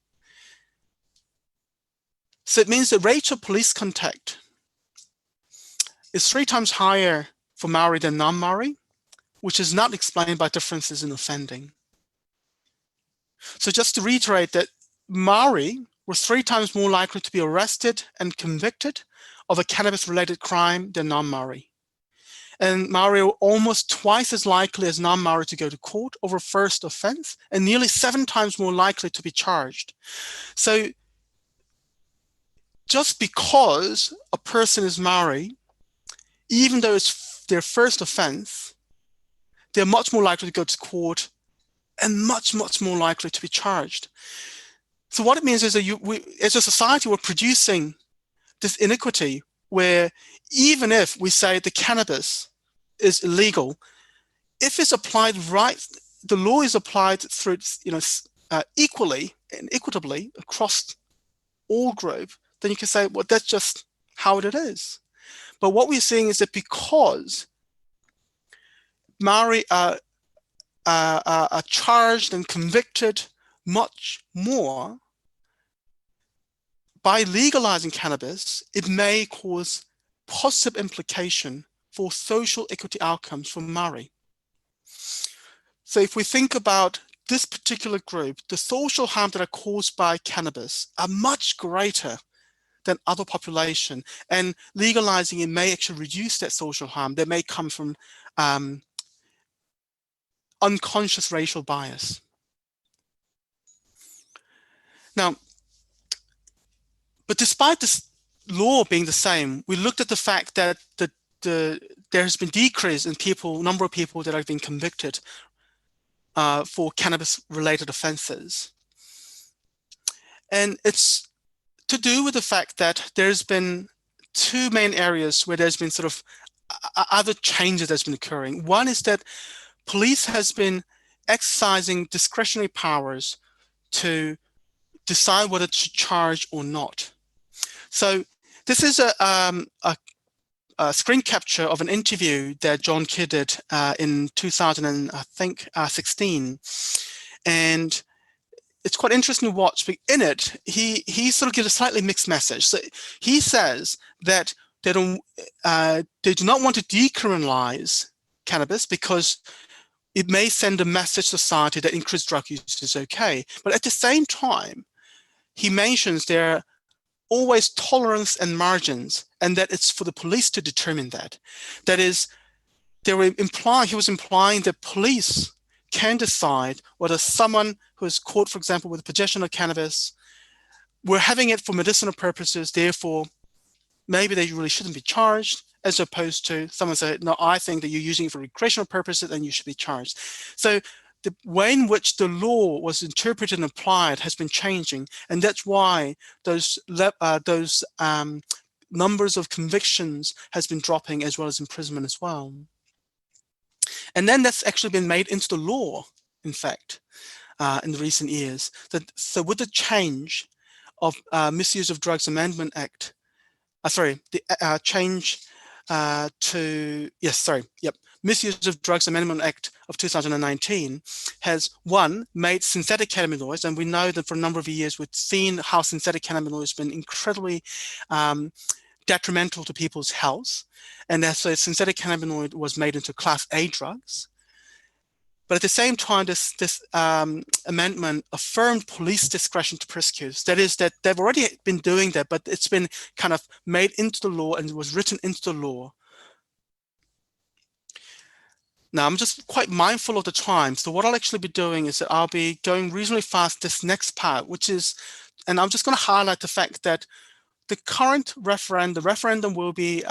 So it means the rate of police contact is 3 times higher for Maori than non-Maori, which is not explained by differences in offending. So just to reiterate that Maori were 3 times more likely to be arrested and convicted of a cannabis-related crime than non-Maori. And Maori are almost twice as likely as non-Maori to go to court over a first offense, and nearly 7 times more likely to be charged. So just because a person is Maori, even though it's their first offense, they're much more likely to go to court and much, much more likely to be charged. So what it means is that as a society, we're producing this inequity where even if we say the cannabis is illegal, if it's applied right, the law is applied through, equally and equitably across all group, then you can say, well, that's just how it is. But what we're seeing is that because Maori are charged and convicted much more, by legalizing cannabis, it may cause positive implication for social equity outcomes for Maori. So if we think about this particular group, the social harm that are caused by cannabis are much greater than other population, and legalizing it may actually reduce that social harm that may come from unconscious racial bias. Now, but despite this law being the same, we looked at the fact that the there has been decrease in number of people that have been convicted for cannabis-related offenses. And it's to do with the fact that there's been two main areas where there's been sort of other changes that's been occurring. One is that police has been exercising discretionary powers to decide whether to charge or not. So this is a screen capture of an interview that John Kidd did in 2016. And it's quite interesting to watch, but in it, he sort of gives a slightly mixed message. So he says that they do not want to decriminalize cannabis because it may send a message to society that increased drug use is okay. But at the same time, he mentions there are always tolerance and margins, and that it's for the police to determine that. That is, he was implying that police can decide whether someone who is caught, for example, with possession of cannabis, we're having it for medicinal purposes, therefore, maybe they really shouldn't be charged, as opposed to someone saying, no, I think that you're using it for recreational purposes and you should be charged. So the way in which the law was interpreted and applied has been changing, and that's why those numbers of convictions has been dropping, as well as imprisonment as well. And then that's actually been made into the law, in fact, in the recent years. So with the change of Misuse of Drugs Amendment Act, Misuse of Drugs Amendment Act of 2019 has, one, made synthetic cannabinoids, and we know that for a number of years we've seen how synthetic cannabinoids have been incredibly detrimental to people's health, and so synthetic cannabinoid was made into Class A drugs. But at the same time, this amendment affirmed police discretion to prosecute. That is, that they've already been doing that, but it's been kind of made into the law and was written into the law. Now, I'm just quite mindful of the time. So what I'll actually be doing is that I'll be going reasonably fast this next part, which is, and I'm just going to highlight the fact that the current referendum we'll be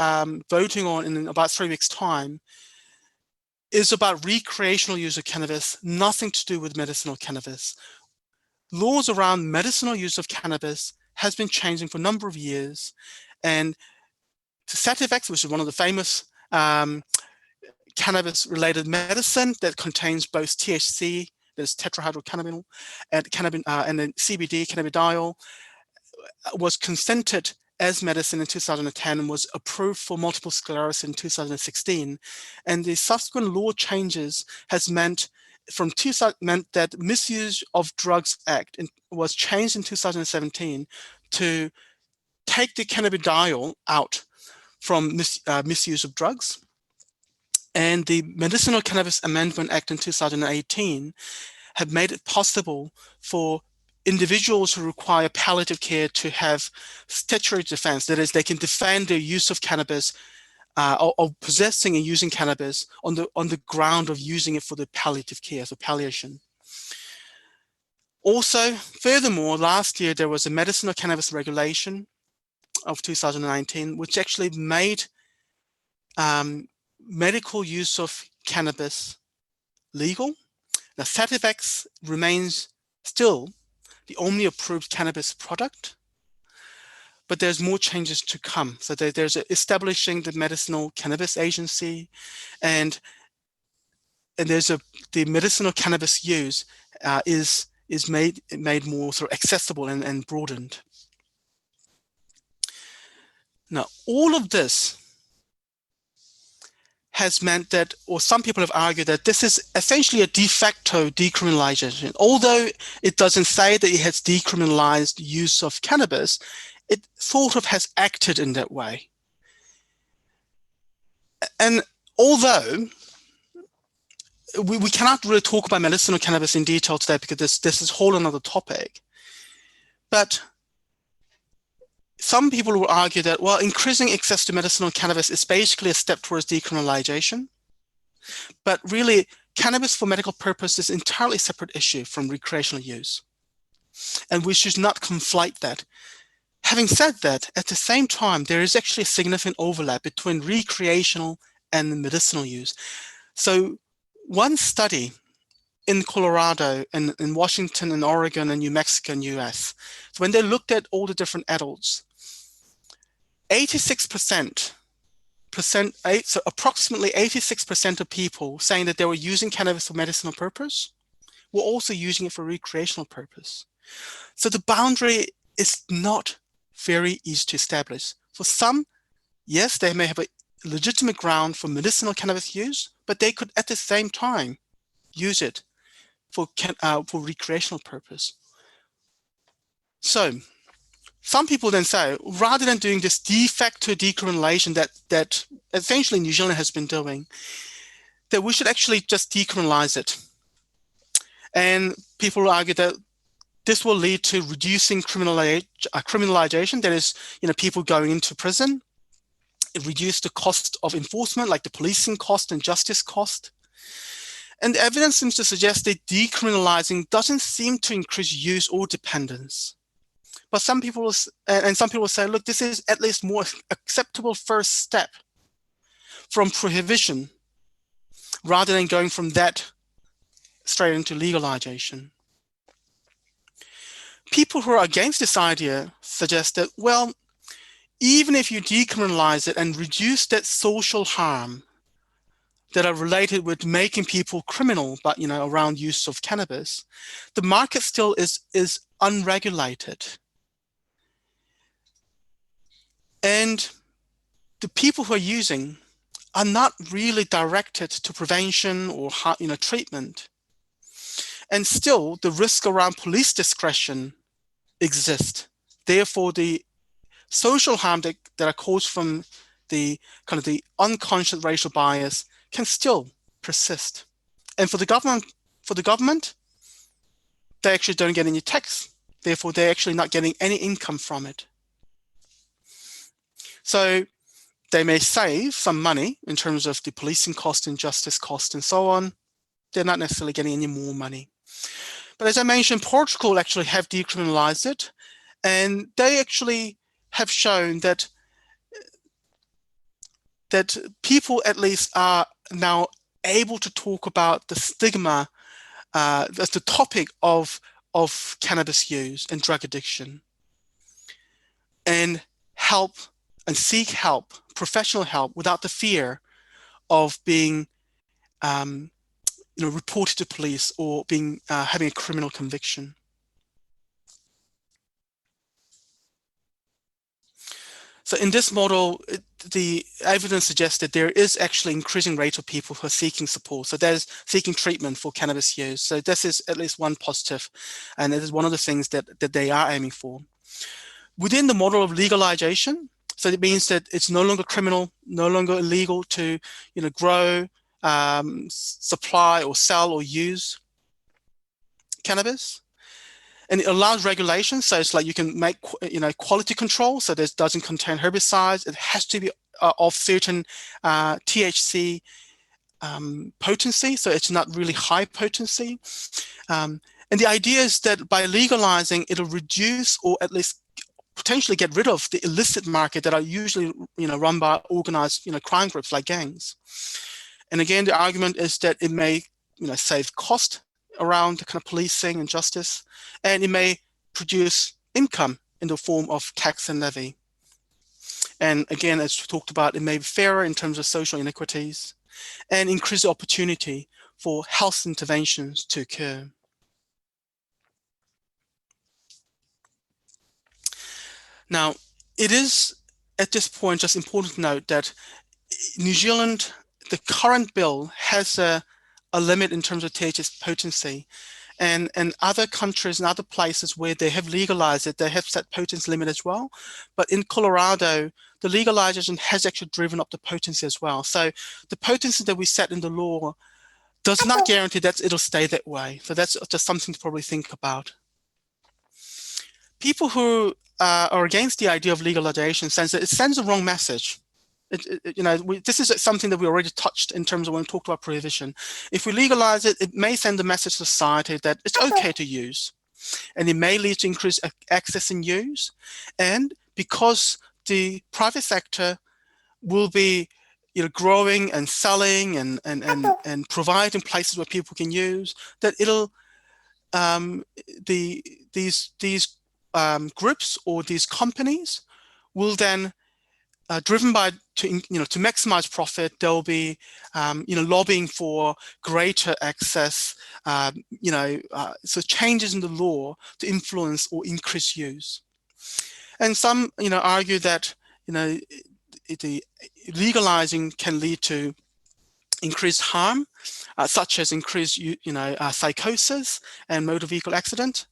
voting on in about 3 weeks' time, is about recreational use of cannabis, nothing to do with medicinal cannabis. Laws around medicinal use of cannabis has been changing for a number of years, and Sativex, which is one of the famous cannabis-related medicine that contains both THC, there's tetrahydrocannabinol, and then CBD, cannabidiol, was consented as medicine in 2010 and was approved for multiple sclerosis in 2016. And the subsequent law changes has meant that Misuse of Drugs Act was changed in 2017 to take the cannabidiol out from misuse of drugs. And the Medicinal Cannabis Amendment Act in 2018 had made it possible for individuals who require palliative care to have statutory defense. That is, they can defend their use of cannabis or possessing and using cannabis on the ground of using it for the palliative care, so palliation. Also, furthermore, last year there was a medicinal cannabis regulation of 2019, which actually made medical use of cannabis legal. Now, Sativex remains still the only approved cannabis product, but there's more changes to come. So there's establishing the Medicinal Cannabis Agency, and there's the medicinal cannabis use is made more sort of accessible and broadened. Now, all of this has meant that, or some people have argued that this is essentially a de facto decriminalization. Although it doesn't say that it has decriminalized use of cannabis, it sort of has acted in that way. And although we cannot really talk about medicinal cannabis in detail today because this is a whole another topic, but some people will argue that, well, increasing access to medicinal cannabis is basically a step towards decriminalization. But really, cannabis for medical purposes is an entirely separate issue from recreational use. And we should not conflate that. Having said that, at the same time, there is actually a significant overlap between recreational and medicinal use. So one study in Colorado and in Washington and Oregon and New Mexico and US, so when they looked at all the different adults, 86%, so approximately 86% of people saying that they were using cannabis for medicinal purpose were also using it for recreational purpose. So the boundary is not very easy to establish. For some, yes, they may have a legitimate ground for medicinal cannabis use, but they could at the same time use it for recreational purpose. So some people then say, rather than doing this de facto decriminalization that essentially New Zealand has been doing, that we should actually just decriminalize it. And people argue that this will lead to reducing criminalization, that is, people going into prison. It reduces the cost of enforcement, like the policing cost and justice cost. And the evidence seems to suggest that decriminalizing doesn't seem to increase use or dependence. But some people will say, look, this is at least more acceptable first step from prohibition rather than going from that straight into legalization. People who are against this idea suggest that, well, even if you decriminalize it and reduce that social harm that are related with making people criminal, but around use of cannabis, the market still is unregulated. And the people who are using are not really directed to prevention or treatment. And still, the risk around police discretion exists. Therefore, the social harm that are caused from the the unconscious racial bias can still persist. And for the government, they actually don't get any tax. Therefore, they're actually not getting any income from it. So they may save some money in terms of the policing cost and justice cost and so on. They're not necessarily getting any more money. But as I mentioned, Portugal actually have decriminalized it, and they actually have shown that people at least are now able to talk about the stigma, that's the topic of cannabis use and drug addiction, and seek help, professional help, without the fear of being reported to police or being having a criminal conviction. So in this model, the evidence suggests that there is actually increasing rate of people who are seeking support. So there's seeking treatment for cannabis use. So this is at least one positive, and it is one of the things that they are aiming for. Within the model of legalization, so it means that it's no longer criminal, no longer illegal to grow, supply or sell or use cannabis. And it allows regulation, so it's like you can make quality control, so this doesn't contain herbicides. It has to be of certain THC potency, so it's not really high potency. And the idea is that by legalizing, it'll reduce or at least potentially get rid of the illicit market that are usually run by organized crime groups like gangs. And again, the argument is that it may save cost around the policing and justice, and it may produce income in the form of tax and levy. And again, as we talked about, it may be fairer in terms of social inequities and increase the opportunity for health interventions to occur. Now, it is at this point just important to note that New Zealand, the current bill has a limit in terms of THC potency, and other countries and other places where they have legalized it, they have set potency limit as well. But in Colorado, the legalization has actually driven up the potency as well. So the potency that we set in the law does not guarantee that it'll stay that way. So that's just something to probably think about. People who are against the idea of legalization sense that it sends the wrong message. This is something that we already touched in terms of when we talked about prohibition. If we legalize it, it may send a message to society that it's okay to use, and it may lead to increased access and use. And because the private sector will be growing and selling and providing places where people can use, that it'll these groups or these companies will then driven by to maximize profit. They'll be lobbying for greater access, so changes in the law to influence or increase use. And some argue that the legalizing can lead to increased harm, such as increased psychosis and motor vehicle accident.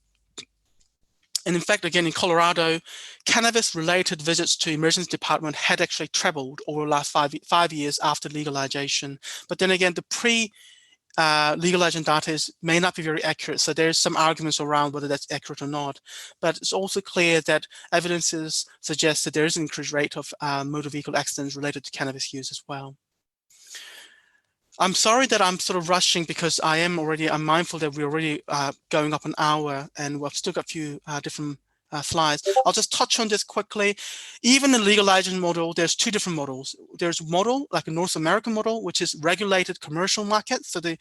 And in fact, again, in Colorado, cannabis-related visits to emergency department had actually trebled over the last 5 years after legalization. But then again, the pre-legalization data may not be very accurate. So there's some arguments around whether that's accurate or not. But it's also clear that evidences suggest that there is an increased rate of motor vehicle accidents related to cannabis use as well. I'm sorry that I'm sort of rushing because I'm mindful that we're already going up an hour and we've still got a few different slides. I'll just touch on this quickly. Even the legalization model, there's two different models. There's a model like a North American model, which is regulated commercial market. So the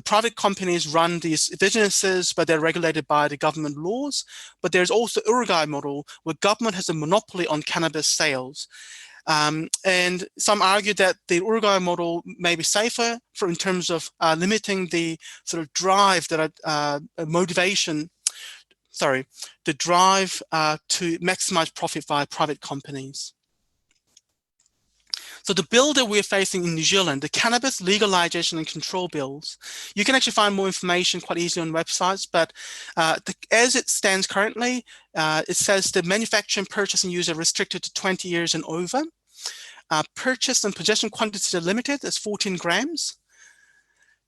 private companies run these businesses, but they're regulated by the government laws. But there's also Uruguay model where government has a monopoly on cannabis sales. And some argue that the Uruguay model may be safer in terms of limiting the sort of drive that the drive to maximize profit via private companies. So the bill that we're facing in New Zealand, the Cannabis Legalization and Control Bills, you can actually find more information quite easily on websites, but as it stands currently, it says the manufacturing, purchase, and use are restricted to 20 years and over. Purchase and possession quantities are limited as 14 grams.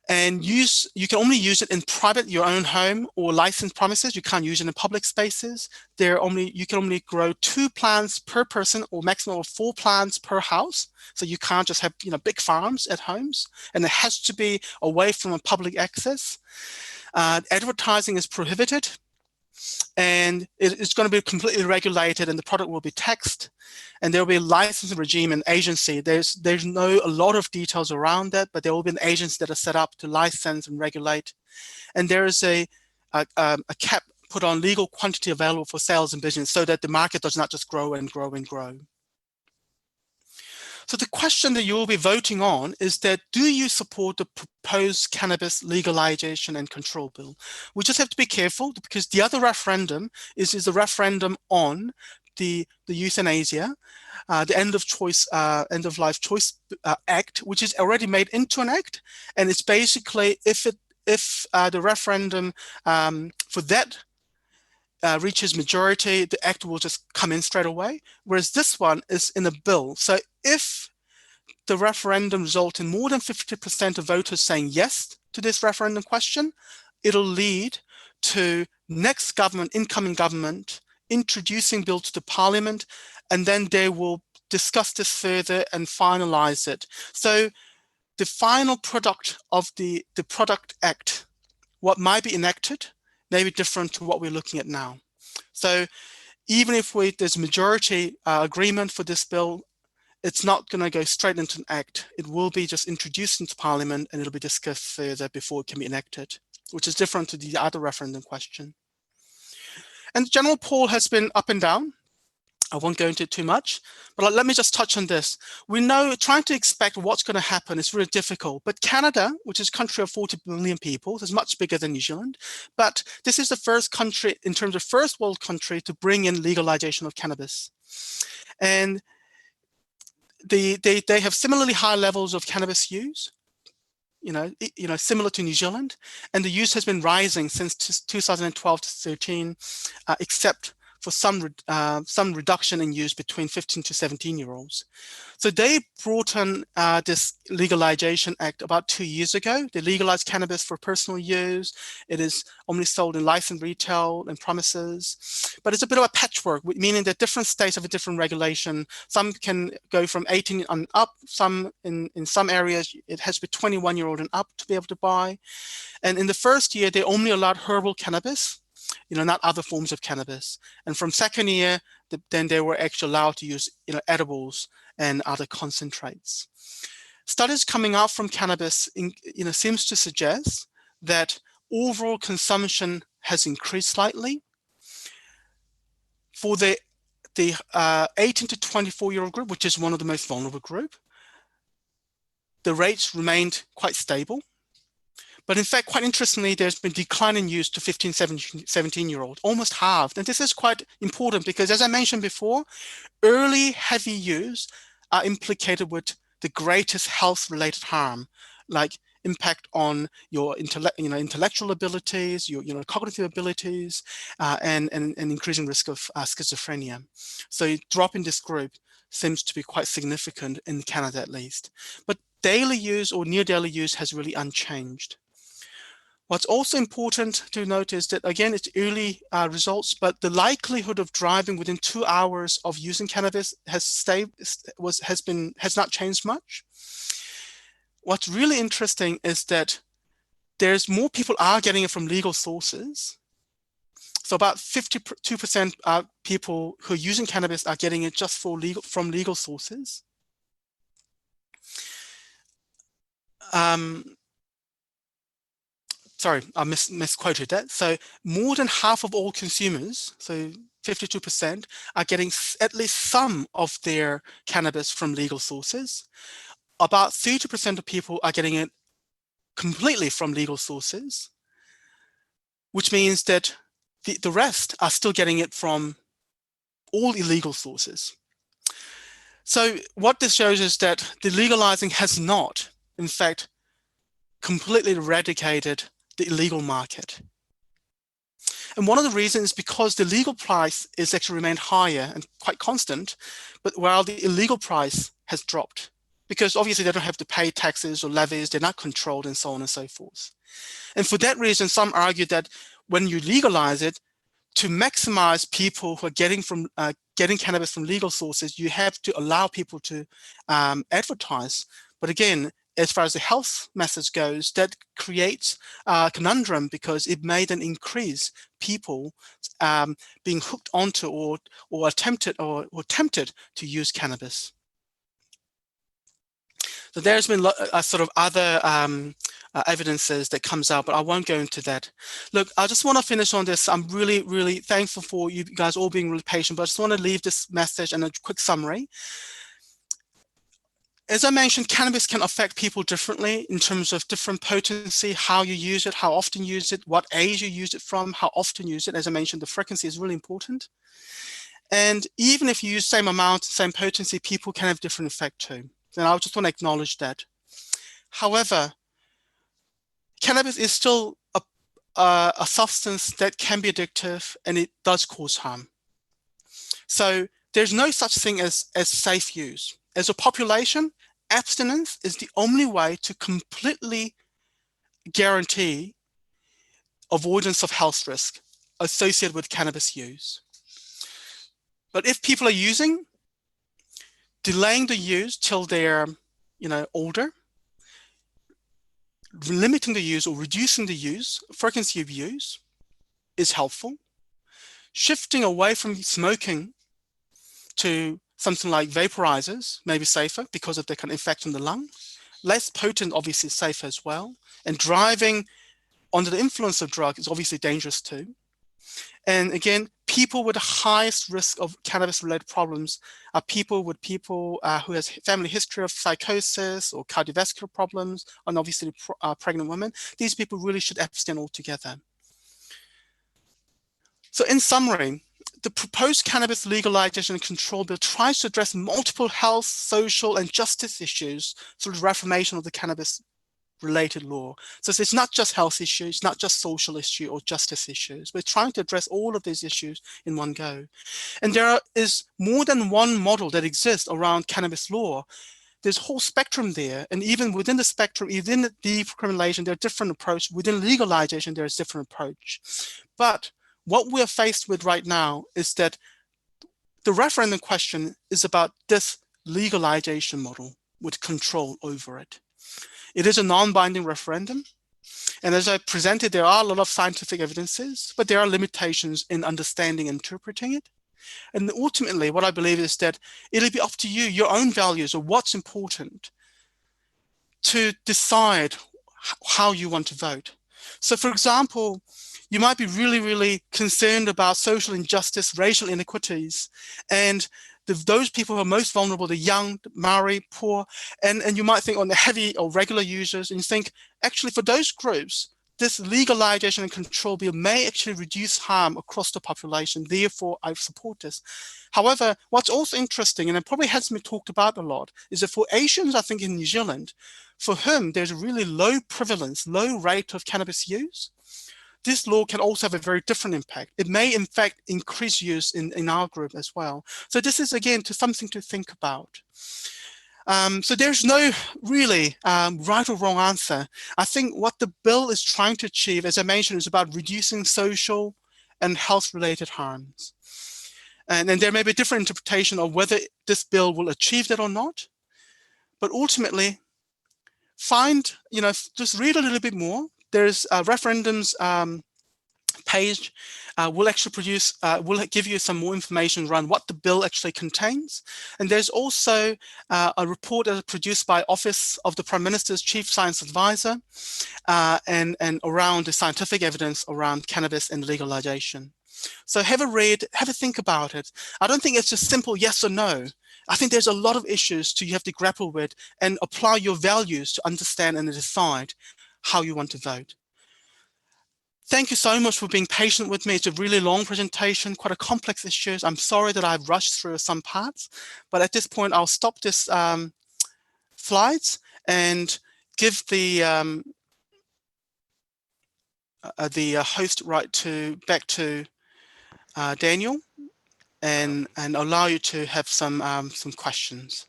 And you can only use it in private, your own home or licensed premises. You can't use it in public spaces. You can only grow 2 plants per person or maximum of 4 plants per house. So you can't just have big farms at homes, and it has to be away from a public access. Advertising is prohibited, and it's going to be completely regulated, and the product will be taxed, and there will be a licensing regime and agency. There's a lot of details around that, but there will be an agency that are set up to license and regulate. And there is a cap put on legal quantity available for sales and business so that the market does not just grow and grow and grow. So the question that you will be voting on is that, do you support the proposed cannabis legalization and control bill? We just have to be careful because the other referendum is a referendum on the euthanasia, the end of life choice act, which is already made into an act. And it's basically if the referendum for that reaches majority, the act will just come in straight away, whereas this one is in a bill. So if the referendum results in more than 50% of voters saying yes to this referendum question, it'll lead to next government, incoming government, introducing bill to the parliament, and then they will discuss this further and finalize it. So the final product of the product act, what might be enacted, may be different to what we're looking at now. So even if there's majority agreement for this bill, it's not going to go straight into an act. It will be just introduced into Parliament and it'll be discussed further before it can be enacted, which is different to the other referendum question. And the general poll has been up and down. I won't go into it too much, but let me just touch on this. We know trying to expect what's going to happen is really difficult, but Canada, which is a country of 40 million people, is much bigger than New Zealand, but this is the first country, in terms of first world country, to bring in legalization of cannabis. And they have similarly high levels of cannabis use, similar to New Zealand, and the use has been rising since 2012 to 13, except for some reduction in use between 15 to 17-year-olds. So they brought in this Legalization Act about 2 years ago. They legalized cannabis for personal use. It is only sold in licensed retail and premises, but it's a bit of a patchwork, meaning that different states have a different regulation. Some can go from 18 and up. In some areas, it has to be 21-year-old and up to be able to buy. And in the first year, they only allowed herbal cannabis. not other forms of cannabis. And from second year, then they were actually allowed to use, edibles and other concentrates. Studies coming out from cannabis, seems to suggest that overall consumption has increased slightly. For the 18 to 24-year-old group, which is one of the most vulnerable group, the rates remained quite stable. But in fact, quite interestingly, there's been decline in use to 15, 17-year-old, almost halved. And this is quite important because, as I mentioned before, early heavy use are implicated with the greatest health-related harm, like impact on your intellectual abilities, your cognitive abilities, and increasing risk of schizophrenia. So a drop in this group seems to be quite significant in Canada, at least. But daily use or near daily use has really unchanged. What's also important to note is that, again, it's early results, but the likelihood of driving within 2 hours of using cannabis has not changed much. What's really interesting is that there's more people are getting it from legal sources. So about 52% of people who are using cannabis are getting it just from legal sources. Sorry, I misquoted that. So more than half of all consumers, so 52%, are getting at least some of their cannabis from legal sources. About 30% of people are getting it completely from legal sources, which means that the rest are still getting it from all illegal sources. So what this shows is that the legalizing has not, in fact, completely eradicated the illegal market. And one of the reasons is because the legal price is actually remained higher and quite constant, but while the illegal price has dropped, because obviously they don't have to pay taxes or levies, they're not controlled, and so on and so forth. And for that reason, some argue that when you legalize it, to maximize people who are getting cannabis from legal sources, you have to allow people to advertise. But again, as far as the health message goes, that creates a conundrum because it may then increase people being hooked onto or tempted to use cannabis. So there's been sort of other evidences that comes out, but I won't go into that. Look, I just want to finish on this. I'm really, really thankful for you guys all being really patient, but I just want to leave this message and a quick summary. As I mentioned, cannabis can affect people differently in terms of different potency, how you use it, how often you use it, what age you use it from, how often you use it. As I mentioned, the frequency is really important. And even if you use same amount, same potency, people can have different effect too. And I just want to acknowledge that. However, cannabis is still a substance that can be addictive and it does cause harm. So there's no such thing as safe use. As a population, abstinence is the only way to completely guarantee avoidance of health risk associated with cannabis use. But if people are using, delaying the use till they're older, limiting the use or reducing the use, frequency of use is helpful. Shifting away from smoking to something like vaporizers may be safer because of the kind of effect on the lung. Less potent, obviously, is safer as well. And driving under the influence of drug is obviously dangerous too. And again, people with the highest risk of cannabis-related problems are people who has family history of psychosis or cardiovascular problems, and obviously pregnant women. These people really should abstain altogether. So in summary, the proposed cannabis legalization and control bill tries to address multiple health, social, and justice issues through the reformation of the cannabis-related law. So it's not just health issues, not just social issue or justice issues. We're trying to address all of these issues in one go. And there is more than one model that exists around cannabis law. There's a whole spectrum there. And even within the spectrum, within the decriminalization, there are different approaches. Within legalization, there's different approach. But what we're faced with right now is that the referendum question is about this legalization model with control over it. It is a non-binding referendum. And as I presented, there are a lot of scientific evidences, but there are limitations in understanding and interpreting it. And ultimately, what I believe is that it'll be up to you, your own values, or what's important, to decide how you want to vote. So for example, you might be really, really concerned about social injustice, racial inequities, and those people who are most vulnerable, the young, the Maori, poor, and you might think on the heavy or regular users, and you think, actually for those groups, this legalization and control bill may actually reduce harm across the population. Therefore, I support this. However, what's also interesting, and it probably hasn't been talked about a lot, is that for Asians, I think in New Zealand, for whom there's a really low prevalence, low rate of cannabis use, this law can also have a very different impact. It may, in fact, increase use in our group as well. So this is, again, something to think about. So there's no really right or wrong answer. I think what the bill is trying to achieve, as I mentioned, is about reducing social and health-related harms. And there may be a different interpretation of whether this bill will achieve that or not. But ultimately, just read a little bit more. There's Referendum's page will actually will give you some more information around what the bill actually contains. And there's also a report that is produced by Office of the Prime Minister's Chief Science Advisor and around the scientific evidence around cannabis and legalization. So have a read, have a think about it. I don't think it's just simple yes or no. I think there's a lot of issues you have to grapple with and apply your values to understand and decide how you want to vote. Thank you so much for being patient with me. It's a really long presentation, quite a complex issue. I'm sorry that I've rushed through some parts, but at this point, I'll stop this slides and give the host back to Daniel and allow you to have some questions.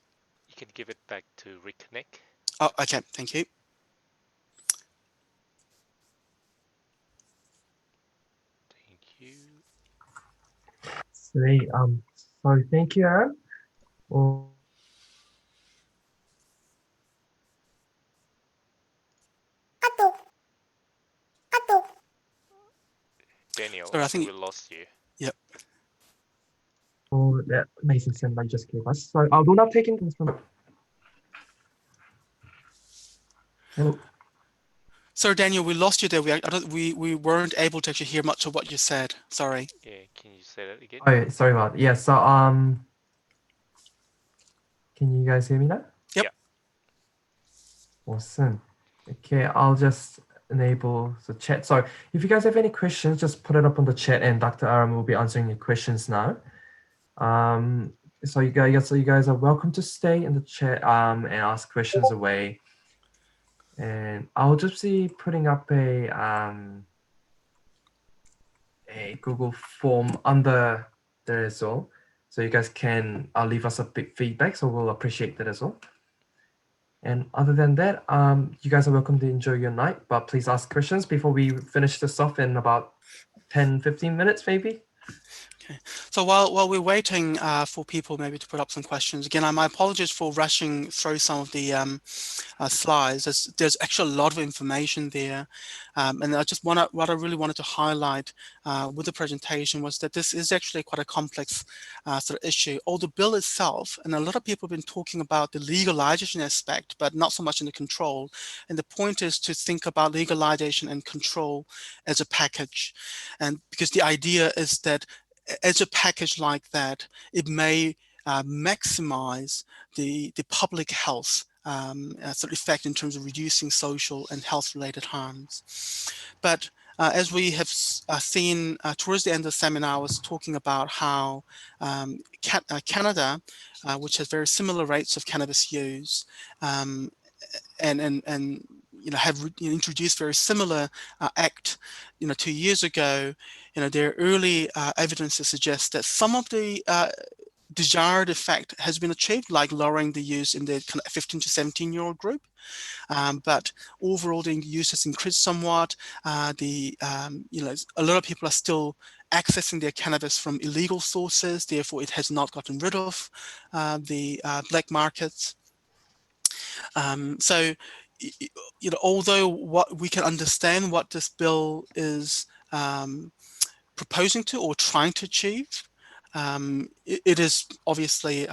You can give it back to Reconnect. Oh, okay, thank you. Great. So thank you, Aram. Well, Daniel, sorry, I think we lost you. Yep. for that amazing seminar you just gave us. So I will not take in things from. Hello. Sorry, Daniel, we lost you there. We weren't able to actually hear much of what you said. Sorry. Yeah, can you say that again? Oh, sorry about that. Yeah. So can you guys hear me now? Yep. Yeah. Awesome. Okay, I'll just enable the chat. So if you guys have any questions, just put it up on the chat, and Dr. Aram will be answering your questions now. So you guys are welcome to stay in the chat and ask questions away. And I'll just be putting up a Google form under there as well, so you guys can leave us a big feedback. So we'll appreciate that as well. And other than that, you guys are welcome to enjoy your night, but please ask questions before we finish this off in about 10-15 minutes, maybe. Okay. So while we're waiting for people maybe to put up some questions, again, my apologies for rushing through some of the slides. There's actually a lot of information there, and what I really wanted to highlight with the presentation was that this is actually quite a complex sort of issue. Although the bill itself, and a lot of people have been talking about the legalization aspect, but not so much in the control. And the point is to think about legalization and control as a package, and because the idea is that as a package like that, it may maximize the public health sort of effect in terms of reducing social and health-related harms. But as we have seen towards the end of the seminar, I was talking about how Canada, which has very similar rates of cannabis use, and have introduced very similar act 2 years ago. Their early evidence suggests that some of the desired effect has been achieved, like lowering the use in the kind of 15 to 17-year-old group. But overall, the use has increased somewhat. A lot of people are still accessing their cannabis from illegal sources. Therefore, it has not gotten rid of the black markets. So although what we can understand what this bill is proposing to or trying to achieve, it is obviously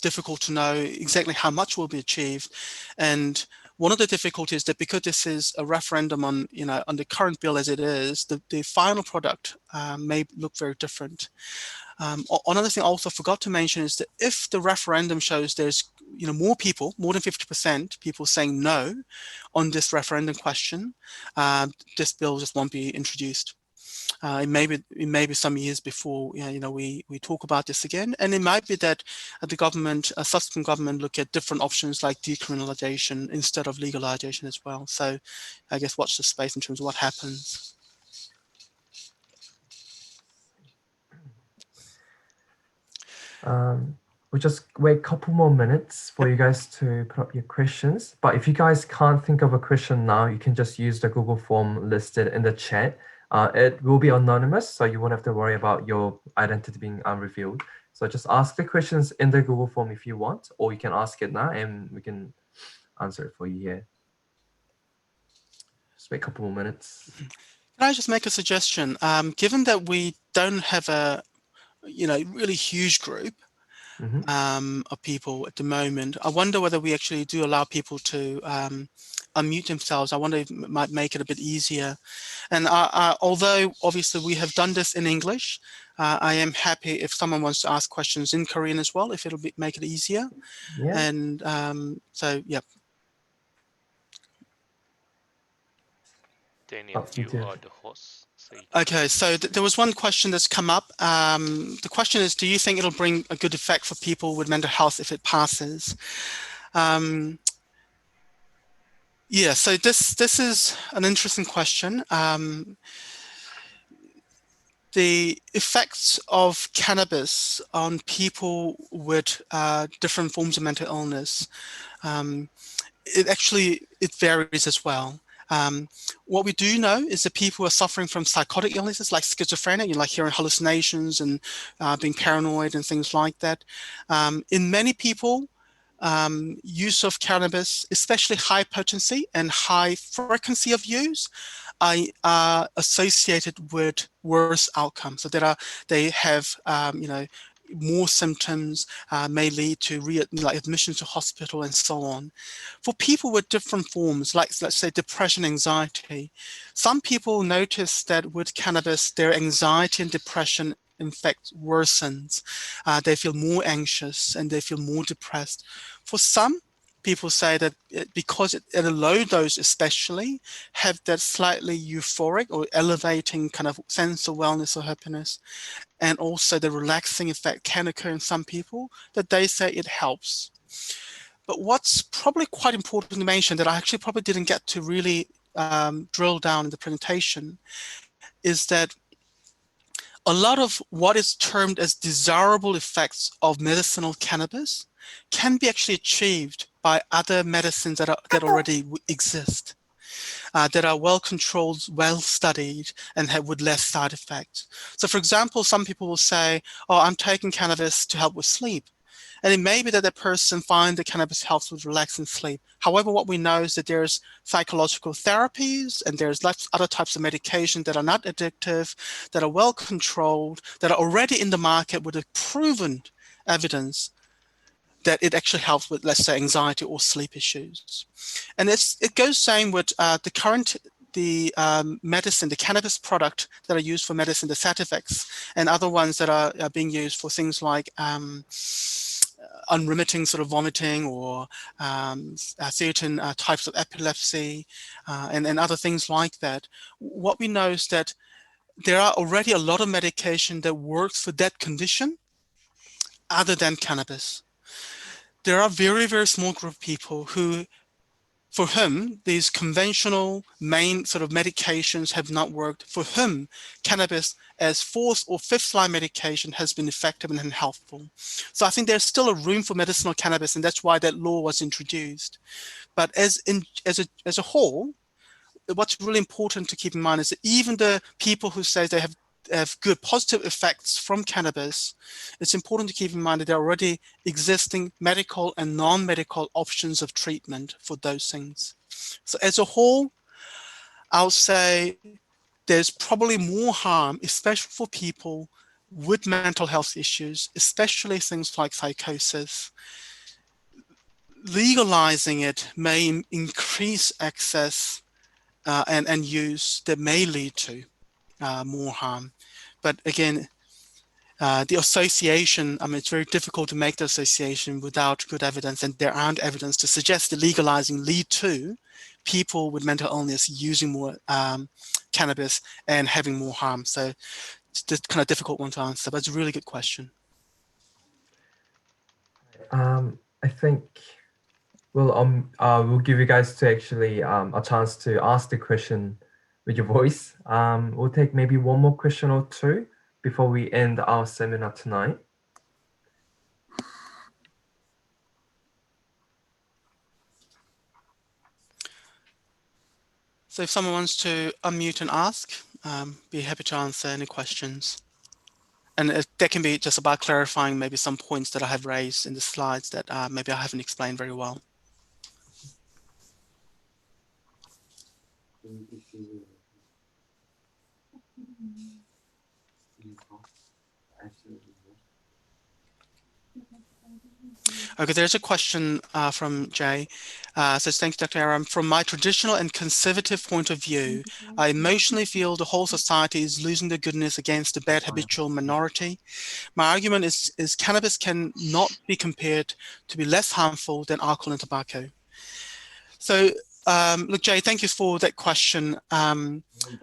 difficult to know exactly how much will be achieved. And one of the difficulties that because this is a referendum on, on the current bill as it is, the final product may look very different. Another thing I also forgot to mention is that if the referendum shows there's more people, more than 50% people saying no on this referendum question, this bill just won't be introduced. It may be some years before we talk about this again, and it might be that the government, a subsequent government, look at different options like decriminalization instead of legalization as well. So I guess watch the space in terms of what happens. We'll just wait a couple more minutes for you guys to put up your questions. But if you guys can't think of a question now, you can just use the Google form listed in the chat. It will be anonymous, so you won't have to worry about your identity being unrevealed. So just ask the questions in the Google form if you want, or you can ask it now and we can answer it for you here. Just wait a couple more minutes. Can I just make a suggestion? Given that we don't have a really huge group of people at the moment, I wonder whether we actually do allow people to unmute themselves. I wonder if it might make it a bit easier. And although obviously we have done this in English, I am happy if someone wants to ask questions in Korean as well, if it'll make it easier. Yeah. And so, yeah. Daniel, you are the host. So okay, so there was one question that's come up. The question is, do you think it'll bring a good effect for people with mental health if it passes? Yeah, so this is an interesting question. The effects of cannabis on people with different forms of mental illness, it varies as well. What we do know is that people who are suffering from psychotic illnesses like schizophrenia, like hearing hallucinations and being paranoid and things like that. In many people, use of cannabis, especially high potency and high frequency of use, are associated with worse outcomes. So they have more symptoms, may lead to admissions to hospital and so on. For people with different forms, like let's say depression, anxiety, some people notice that with cannabis, their anxiety and depression in fact worsens. They feel more anxious and they feel more depressed. For some, people say that because at a low dose especially, have that slightly euphoric or elevating kind of sense of wellness or happiness, and also the relaxing effect can occur in some people, that they say it helps. But what's probably quite important to mention that I actually probably didn't get to really drill down in the presentation is that a lot of what is termed as desirable effects of medicinal cannabis can be actually achieved by other medicines that already exist, that are well controlled, well studied, and with less side effects. So for example, some people will say, oh, I'm taking cannabis to help with sleep. And it may be that that person finds that cannabis helps with relaxing sleep. However, what we know is that there's psychological therapies and there's other types of medication that are not addictive, that are well controlled, that are already in the market with a proven evidence that it actually helps with, let's say, anxiety or sleep issues. And it goes same with the medicine, the cannabis product that are used for medicine, the Sativex, and other ones that are being used for things like unremitting sort of vomiting or certain types of epilepsy and other things like that. What we know is that there are already a lot of medication that works for that condition other than cannabis. There are very, very small group of people for whom these conventional main sort of medications have not worked, for whom cannabis as fourth or fifth line medication has been effective and helpful. So I think there's still a room for medicinal cannabis, and that's why that law was introduced. But as a whole, what's really important to keep in mind is that even the people who say they have good positive effects from cannabis, it's important to keep in mind that there are already existing medical and non-medical options of treatment for those things. So as a whole, I would say there's probably more harm, especially for people with mental health issues, especially things like psychosis. Legalizing it may increase access and use that may lead to more harm. But again, the association, I mean, it's very difficult to make the association without good evidence, and there aren't evidence to suggest that legalizing lead to people with mental illness using more cannabis and having more harm. So it's just kind of difficult one to answer, but it's a really good question. I think we'll give you guys to actually a chance to ask the question with your voice. We'll take maybe one more question or two before we end our seminar tonight. So if someone wants to unmute and ask, be happy to answer any questions. And that can be just about clarifying maybe some points that I have raised in the slides that maybe I haven't explained very well. Okay, there's a question from Jay. Says, thanks, Dr. Aram. From my traditional and conservative point of view, I emotionally feel the whole society is losing the goodness against the bad habitual minority. My argument is cannabis can not be compared to be less harmful than alcohol and tobacco. So, look, Jay, thank you for that question.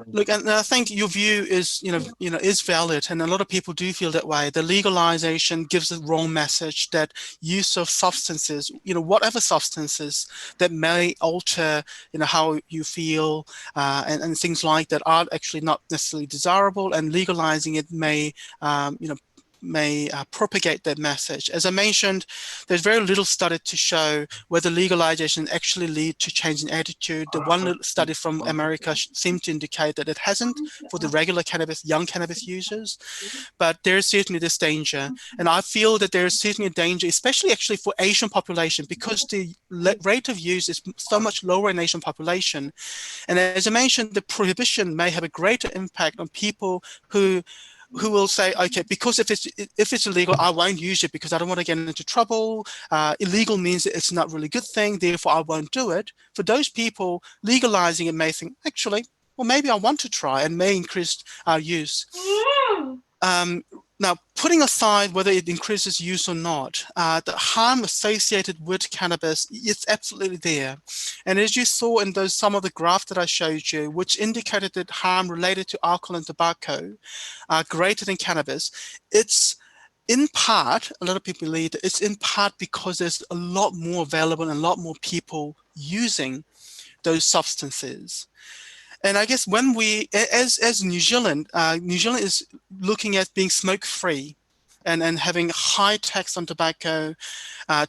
Look, and I think your view is, is valid, and a lot of people do feel that way. The legalization gives a wrong message that use of substances, whatever substances that may alter, how you feel, and things like that are actually not necessarily desirable, and legalizing it may, propagate that message. As I mentioned, there's very little study to show whether legalization actually lead to change in attitude. The one little study from America seemed to indicate that it hasn't for the regular cannabis, young cannabis users, but there's certainly this danger. And I feel that there is certainly a danger, especially actually for Asian population, because the rate of use is so much lower in Asian population. And as I mentioned, the prohibition may have a greater impact on people who will say, okay, because if it's illegal, I won't use it because I don't want to get into trouble. Illegal means that it's not really a good thing, therefore I won't do it. For those people, legalizing it may think, actually, well, maybe I want to try, and may increase our use. Now, putting aside whether it increases use or not, the harm associated with cannabis is absolutely there. And as you saw in some of the graphs that I showed you, which indicated that harm related to alcohol and tobacco are greater than cannabis, it's in part, a lot of people believe that it's in part because there's a lot more available and a lot more people using those substances. And I guess when we, as New Zealand is looking at being smoke-free and having high tax on tobacco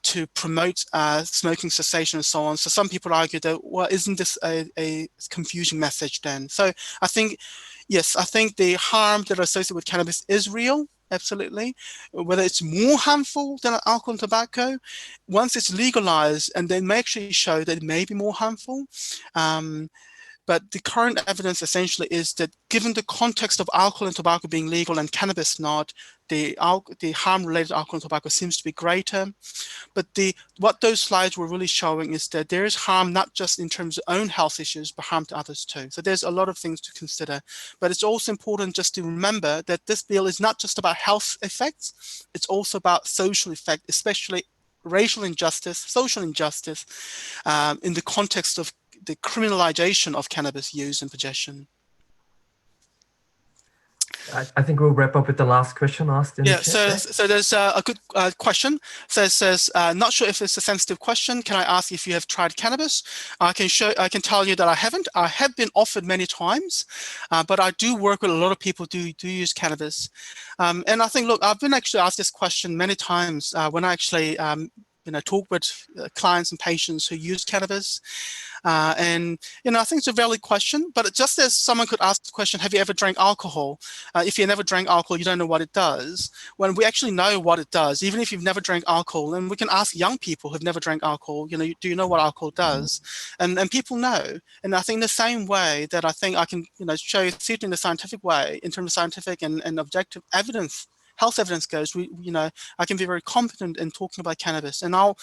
to promote smoking cessation and so on. So some people argue that, well, isn't this a confusing message then? So I think, yes, I think the harm that are associated with cannabis is real, absolutely. Whether it's more harmful than alcohol and tobacco, once it's legalized, and they may actually show that it may be more harmful. But the current evidence essentially is that given the context of alcohol and tobacco being legal and cannabis not, the harm related to alcohol and tobacco seems to be greater. But what those slides were really showing is that there is harm not just in terms of own health issues, but harm to others too. So there's a lot of things to consider. But it's also important just to remember that this bill is not just about health effects, it's also about social effect, especially racial injustice, social injustice, in the context of the criminalization of cannabis use and possession. I think we'll wrap up with the last question asked in the chat. So there's a good question. So it says, not sure if it's a sensitive question. Can I ask if you have tried cannabis? I can tell you that I haven't. I have been offered many times, but I do work with a lot of people who do use cannabis. And I think, look, I've been actually asked this question many times when I actually talk with clients and patients who use cannabis. And, I think it's a valid question, but just as someone could ask the question, have you ever drank alcohol? If you never drank alcohol, you don't know what it does. When we actually know what it does, even if you've never drank alcohol, and we can ask young people who've never drank alcohol, do you know what alcohol does? And people know. And I think the same way that I think I can, show theory in the scientific way, in terms of scientific and objective evidence, health evidence goes, I can be very competent in talking about cannabis. And I'll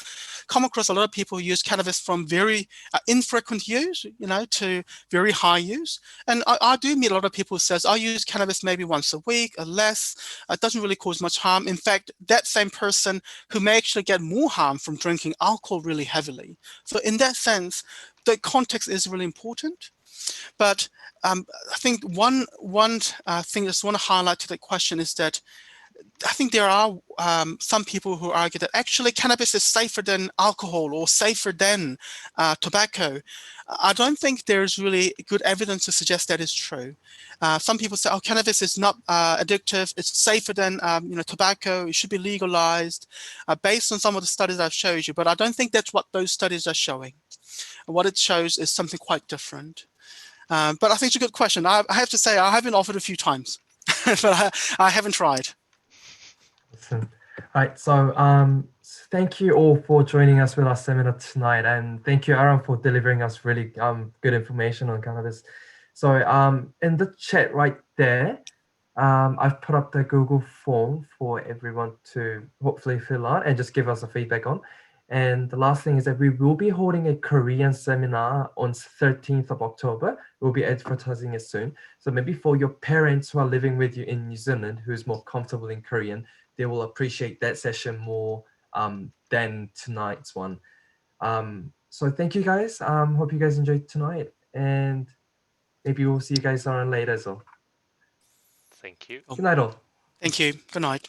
come across a lot of people who use cannabis from very infrequent use, to very high use. And I do meet a lot of people who says, I use cannabis maybe once a week or less. It doesn't really cause much harm. In fact, that same person who may actually get more harm from drinking alcohol really heavily. So in that sense, the context is really important. But I think one thing I just want to highlight to that question is that I think there are some people who argue that actually cannabis is safer than alcohol or safer than tobacco. I don't think there's really good evidence to suggest that is true. Some people say, oh, cannabis is not addictive. It's safer than tobacco. It should be legalized based on some of the studies I've showed you. But I don't think that's what those studies are showing. What it shows is something quite different. But I think it's a good question. I have to say, I have been offered a few times, but I haven't tried. Awesome. All right, so thank you all for joining us with our seminar tonight, and thank you, Aram, for delivering us really good information on cannabis. So in the chat right there, I've put up the Google form for everyone to hopefully fill out and just give us a feedback on. And the last thing is that we will be holding a Korean seminar on 13th of October. We'll be advertising it soon. So maybe for your parents who are living with you in New Zealand, who's more comfortable in Korean, they will appreciate that session more than tonight's one. So thank you guys. Hope you guys enjoyed tonight, and maybe we'll see you guys on later as well. Thank you. Good night all. Thank you. Good night.